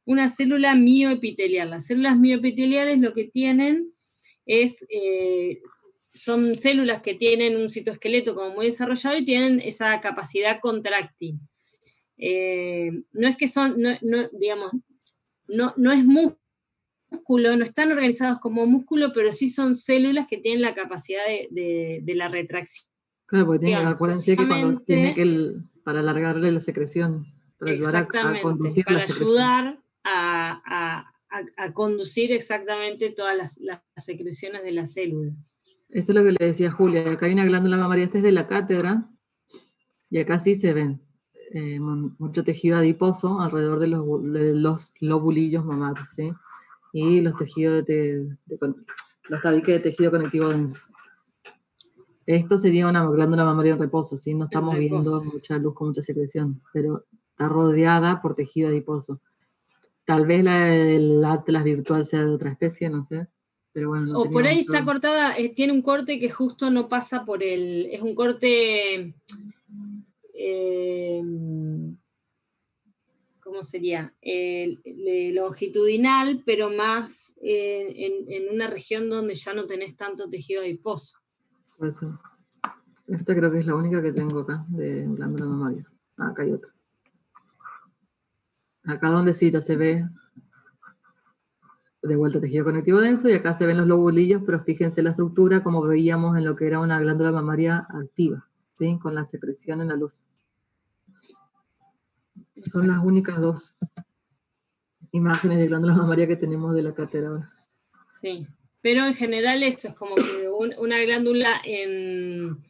una célula mioepitelial. Las células mioepiteliales lo que tienen es son células que tienen un citoesqueleto como muy desarrollado y tienen esa capacidad contráctil. No es que son, digamos, no es músculo, no están organizados como músculo, pero sí son células que tienen la capacidad de la retracción. Claro, porque acuérdense que cuando tiene que, para alargarle la secreción, para ayudar a conducir para la secreción. ayudar a conducir exactamente todas las secreciones de las células. Esto es lo que le decía Julia, acá hay una glándula mamaria, esta es de la cátedra, y acá sí se ven mucho tejido adiposo alrededor de los lobulillos mamarios, ¿sí? Y los tejidos los tabiques de tejido conectivo denso. Esto sería una glándula mamaria en reposo, ¿sí? No estamos viendo mucha luz con mucha secreción, pero está rodeada por tejido adiposo. Tal vez el Atlas virtual sea de otra especie, no sé. Pero bueno, no o por ahí está cortada, tiene un corte que justo no pasa por es un corte, ¿cómo sería? Longitudinal, pero más en una región donde ya no tenés tanto tejido adiposo. Pues, esta creo que es la única que tengo acá, de glándula mamaria. Acá hay otra. Acá donde sí ya se ve de vuelta tejido conectivo denso, y acá se ven los lobulillos, pero fíjense la estructura como veíamos en lo que era una glándula mamaria activa, ¿sí? Con la secreción en la luz. Exacto. Son las únicas dos imágenes de glándula mamaria que tenemos de la cátedra ahora. Sí, pero en general eso es como que una glándula en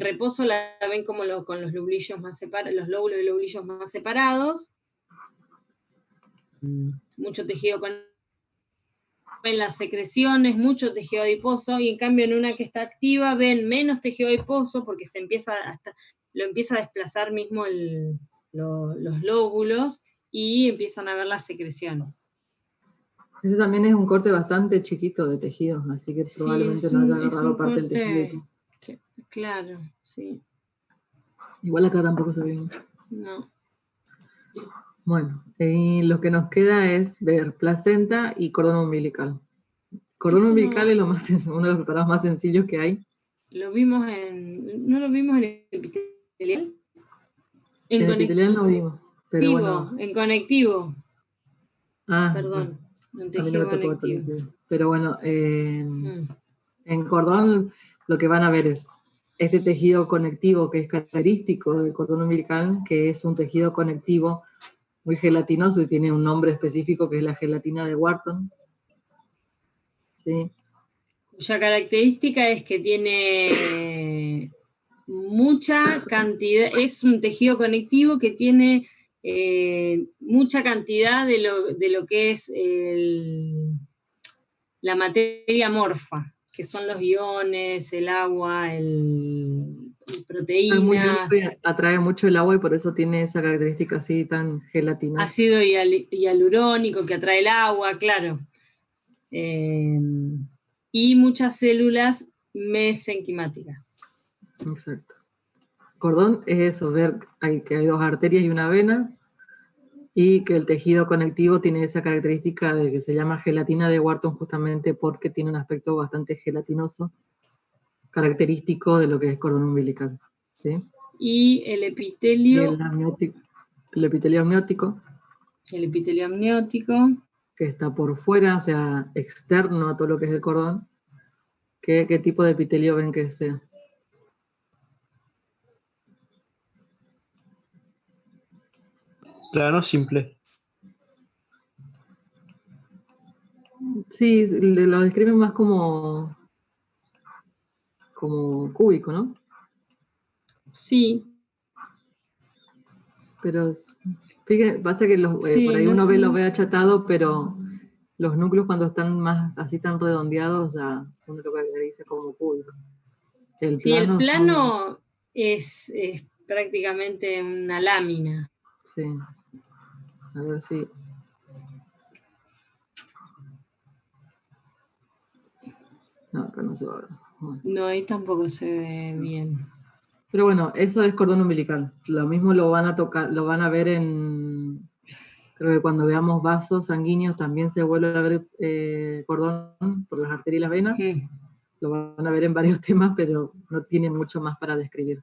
reposo la ven como con los lobulillos más separados, los lóbulos y lobulillos más separados. Mucho tejido en las secreciones, mucho tejido adiposo, y en cambio en una que está activa ven menos tejido adiposo porque lo empieza a desplazar mismo los lóbulos y empiezan a ver las secreciones. Ese también es un corte bastante chiquito de tejido, así que probablemente no haya agarrado parte del tejido. Claro, sí. Igual acá tampoco se ve. No. Bueno, y lo que nos queda es ver placenta y cordón umbilical. Cordón umbilical es uno de los preparados más sencillos que hay. ¿No lo vimos en el epitelial? En el epitelial no vimos, pero bueno. En conectivo. Perdón, en tejido conectivo. Pero bueno, en cordón lo que van a ver es este tejido conectivo que es característico del cordón umbilical, que es un tejido conectivo muy gelatinoso y tiene un nombre específico que es la gelatina de Wharton. ¿Sí? Cuya característica es que tiene mucha cantidad, es un tejido conectivo que tiene mucha cantidad de lo que es la materia amorfa, que son los iones, el agua, proteínas. Atrae mucho el agua y por eso tiene esa característica así tan gelatinosa. Ácido hialurónico que atrae el agua, claro. Y muchas células mesenquimáticas. Exacto. Cordón es eso, ver que hay dos arterias y una vena, y que el tejido conectivo tiene esa característica de que se llama gelatina de Wharton justamente porque tiene un aspecto bastante gelatinoso, característico de lo que es cordón umbilical. ¿Sí? Y el epitelio... El epitelio amniótico. El epitelio amniótico. Que está por fuera, o sea, externo a todo lo que es el cordón. ¿Qué tipo de epitelio ven que sea? Plano simple. Sí, lo describen más como cúbico, ¿no? Sí. Pero fíjate, pasa que por ahí uno lo ve achatado, pero los núcleos cuando están más así tan redondeados, ya uno lo dice como cúbico. El plano es prácticamente una lámina. Sí. A ver si... No, acá no se va a ver. Bueno. No, ahí tampoco se ve bien. Pero bueno, eso es cordón umbilical. Lo mismo lo van a ver creo que cuando veamos vasos sanguíneos también se vuelve a ver cordón por las arterias y las venas. lo van a ver en varios temas, pero no tiene mucho más para describir.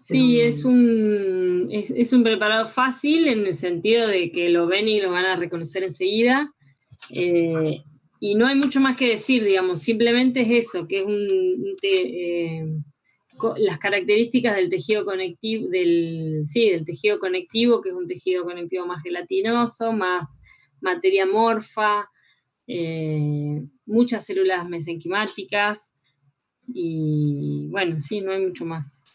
Sí, es un preparado fácil en el sentido de que lo ven y lo van a reconocer enseguida. Y no hay mucho más que decir, digamos, simplemente es eso, que es las características del tejido conectivo, del tejido conectivo, que es un tejido conectivo más gelatinoso, más materia amorfa, muchas células mesenquimáticas, y bueno, sí, no hay mucho más.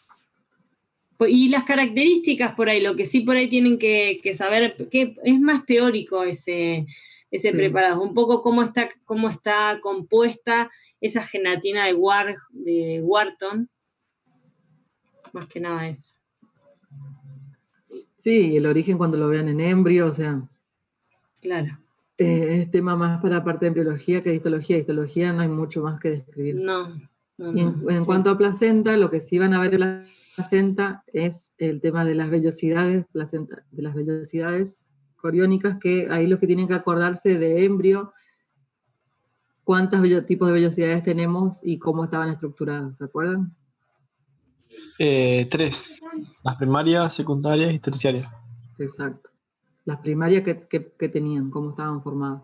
Y las características por ahí, lo que sí por ahí tienen que saber, que es más teórico ese preparado, un poco cómo está compuesta esa gelatina de Wharton, más que nada eso. Sí, el origen cuando lo vean en embrio, o sea. Claro. Es tema más para parte de embriología que de histología. Histología no hay mucho más que describir. No. Y en cuanto a placenta, lo que sí van a ver en la placenta es el tema de las vellosidades, de las vellosidades coriónicas, que ahí los que tienen que acordarse de embrio, cuántos tipos de vellosidades tenemos y cómo estaban estructuradas, ¿se acuerdan? 3. Las primarias, secundarias y terciarias. Exacto. Las primarias que tenían, cómo estaban formadas.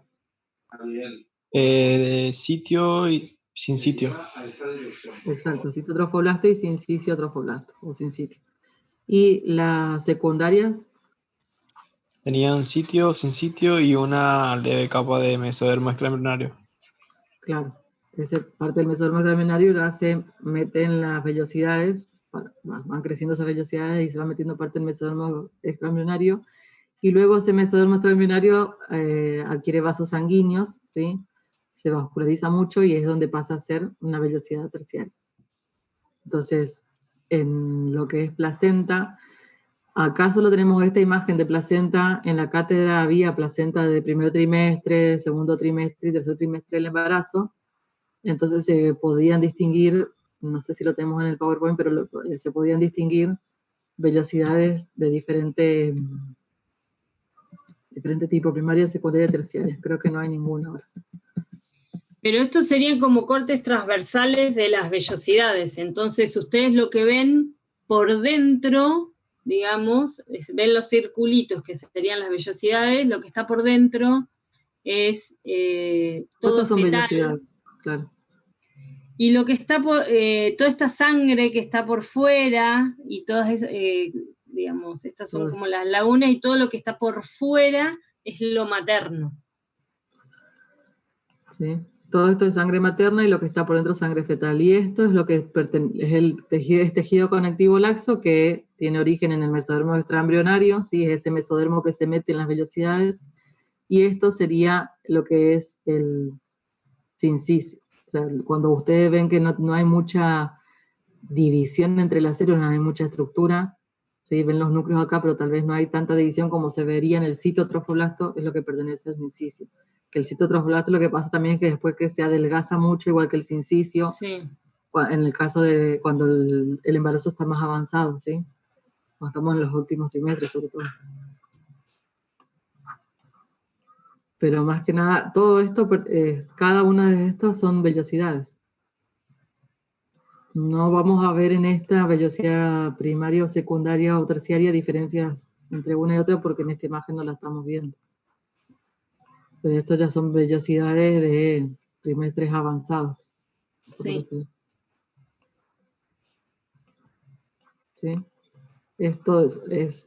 De sitio y sin sitio. Exacto, citotrofoblasto y sincicio trofoblasto, o sin sitio. ¿Y las secundarias? Tenían sitio, sin sitio y una leve capa de mesodermo extraembrionario. Claro, esa parte del mesodermo extraembrionario la se meten las vellosidades, van creciendo esas vellosidades y se va metiendo parte del mesodermo extraembrionario, y luego ese mesodermo extraembrionario adquiere vasos sanguíneos, ¿sí? Se vasculariza mucho y es donde pasa a ser una vellosidad terciaria. Entonces, en lo que es placenta, acá solo tenemos esta imagen de placenta. En la cátedra había placenta de primer trimestre, segundo trimestre y tercer trimestre del embarazo. Entonces se podían distinguir, no sé si lo tenemos en el PowerPoint, pero se podían distinguir vellosidades de diferente tipo, primaria, secundaria y terciaria. Creo que no hay ninguna ahora. Pero estos serían como cortes transversales de las vellosidades. Entonces ustedes lo que ven por dentro, digamos, ven los circulitos que serían las vellosidades, lo que está por dentro es todo son fetal. vellosidades, claro. Y lo que está toda esta sangre que está por fuera, y todas esas, digamos, estas son como las lagunas, y todo lo que está por fuera es lo materno. Sí. Todo esto es sangre materna y lo que está por dentro es sangre fetal. Y esto es lo que es tejido conectivo laxo, que tiene origen en el mesodermo extraembrionario, ¿sí? Es ese mesodermo que se mete en las vellosidades. Y esto sería lo que es el sincicio. O sea, cuando ustedes ven que no hay mucha división entre las células, no hay mucha estructura, ¿sí? Ven los núcleos acá, pero tal vez no hay tanta división como se vería en el citotrofoblasto, es lo que pertenece al sincicio. Que el citotrofoblasto lo que pasa también es que después que se adelgaza mucho, igual que el sincicio, sí. En el caso de cuando el embarazo está más avanzado, ¿sí? Cuando estamos en los últimos trimestres, sobre todo. Pero más que nada, todo esto, cada una de estas son vellosidades. No vamos a ver en esta vellosidad primaria o secundaria o terciaria diferencias entre una y otra porque en esta imagen no la estamos viendo. Pero estos ya son vellosidades de trimestres avanzados. Sí. ¿Sí? Esto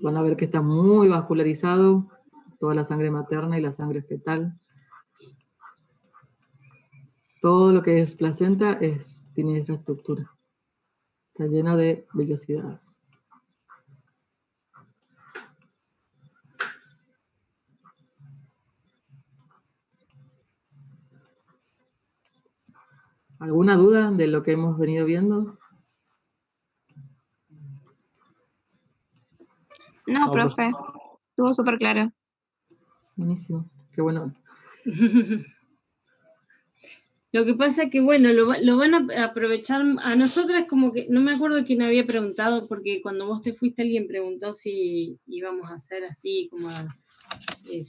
van a ver que está muy vascularizado, toda la sangre materna y la sangre fetal. Todo lo que es placenta tiene esa estructura. Está lleno de vellosidades. ¿Alguna duda de lo que hemos venido viendo? No, profe. Estuvo súper claro. Buenísimo. Qué bueno. Lo que pasa es que, bueno, lo van a aprovechar a nosotras, como que, no me acuerdo quién había preguntado, porque cuando vos te fuiste alguien preguntó si íbamos a hacer así como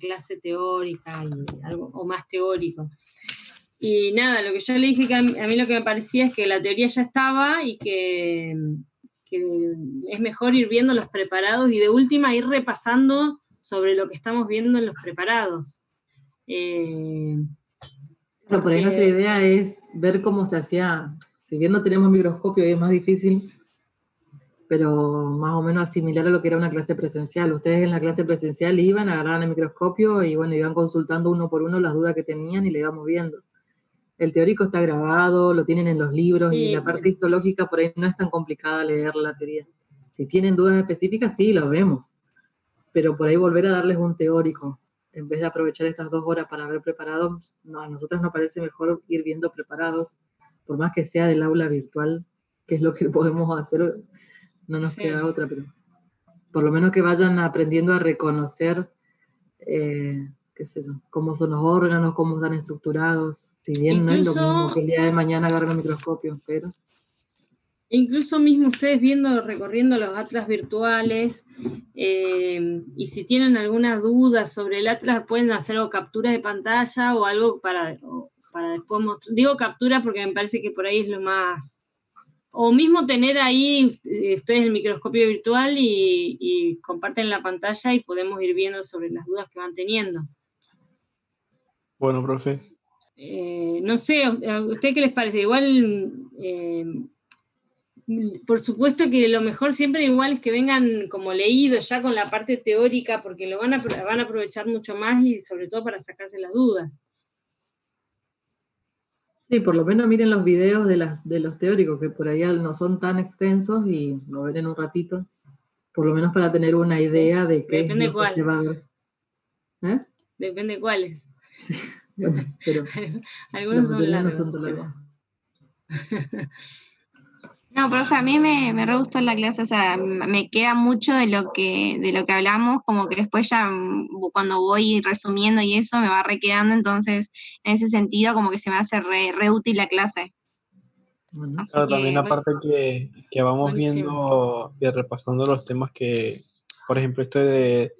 clase teórica y algo, o más teórico. Y nada, lo que yo le dije que a mí lo que me parecía es que la teoría ya estaba y que es mejor ir viendo los preparados y de última ir repasando sobre lo que estamos viendo en los preparados. Pero por ahí nuestra idea es ver cómo se hacía, si bien no tenemos microscopio y es más difícil, pero más o menos asimilar a lo que era una clase presencial. Ustedes en la clase presencial iban, agarraban el microscopio y bueno, iban consultando uno por uno las dudas que tenían y le íbamos viendo. El teórico está grabado, lo tienen en los libros, sí, y la parte histológica por ahí no es tan complicada leer la teoría. Si tienen dudas específicas, sí, lo vemos, pero por ahí volver a darles un teórico, en vez de aprovechar estas 2 horas para ver preparados, no, a nosotros nos parece mejor ir viendo preparados, por más que sea del aula virtual, que es lo que podemos hacer, no nos queda otra, pero por lo menos que vayan aprendiendo a reconocer qué sé yo, cómo son los órganos, cómo están estructurados, si bien incluso, no es lo mismo que el día de mañana agarrar el microscopio, pero... Incluso mismo ustedes recorriendo los atlas virtuales, y si tienen alguna duda sobre el atlas, pueden hacer o captura de pantalla o algo para después mostrar. Digo captura porque me parece que por ahí es lo más... O mismo tener ahí ustedes el microscopio virtual y comparten la pantalla y podemos ir viendo sobre las dudas que van teniendo. Bueno, profe. No sé, ¿a usted qué les parece? Igual, por supuesto que lo mejor siempre igual es que vengan como leídos ya con la parte teórica, porque lo van a aprovechar mucho más y sobre todo para sacarse las dudas. Sí, por lo menos miren los videos de los teóricos, que por ahí no son tan extensos y lo ven en un ratito, por lo menos para tener una idea de qué Depende es lo que se va a ver. Depende cuáles. Bueno, pero algunos son largos. No, profe, a mí me re gustó la clase, o sea, me queda mucho de lo que hablamos, como que después ya cuando voy resumiendo y eso me va requedando, entonces en ese sentido como que se me hace re útil la clase. Claro, también aparte que vamos viendo y repasando los temas que, por ejemplo, esto de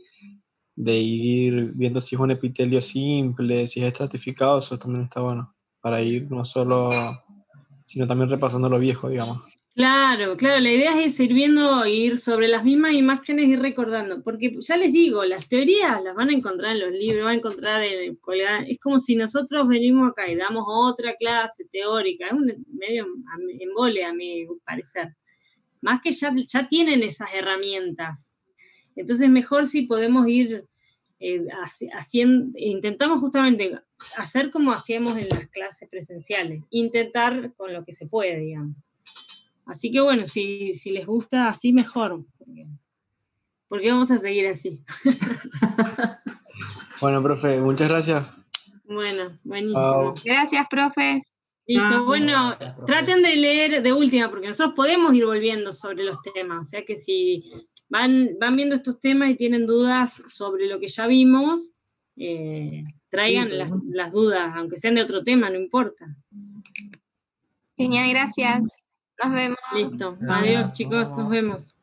ir viendo si es un epitelio simple, si es estratificado, eso también está bueno, para ir no solo, sino también repasando lo viejo, digamos. Claro, la idea es ir viendo, ir sobre las mismas imágenes y recordando, porque ya les digo, las teorías las van a encontrar en los libros, van a encontrar es como si nosotros venimos acá y damos otra clase teórica, es un medio embole a mi parecer, más que ya tienen esas herramientas, entonces mejor si podemos ir intentamos justamente hacer como hacíamos en las clases presenciales, intentar con lo que se puede, digamos. Así que bueno, si les gusta así, mejor, porque vamos a seguir así. Bueno, profe, muchas gracias. Bueno, buenísimo. Gracias, profes. Listo, bueno, traten de leer de última, porque nosotros podemos ir volviendo sobre los temas, o sea que si van viendo estos temas y tienen dudas sobre lo que ya vimos, traigan las dudas, aunque sean de otro tema, no importa. Genial, gracias. Nos vemos. Listo, adiós chicos, nos vemos.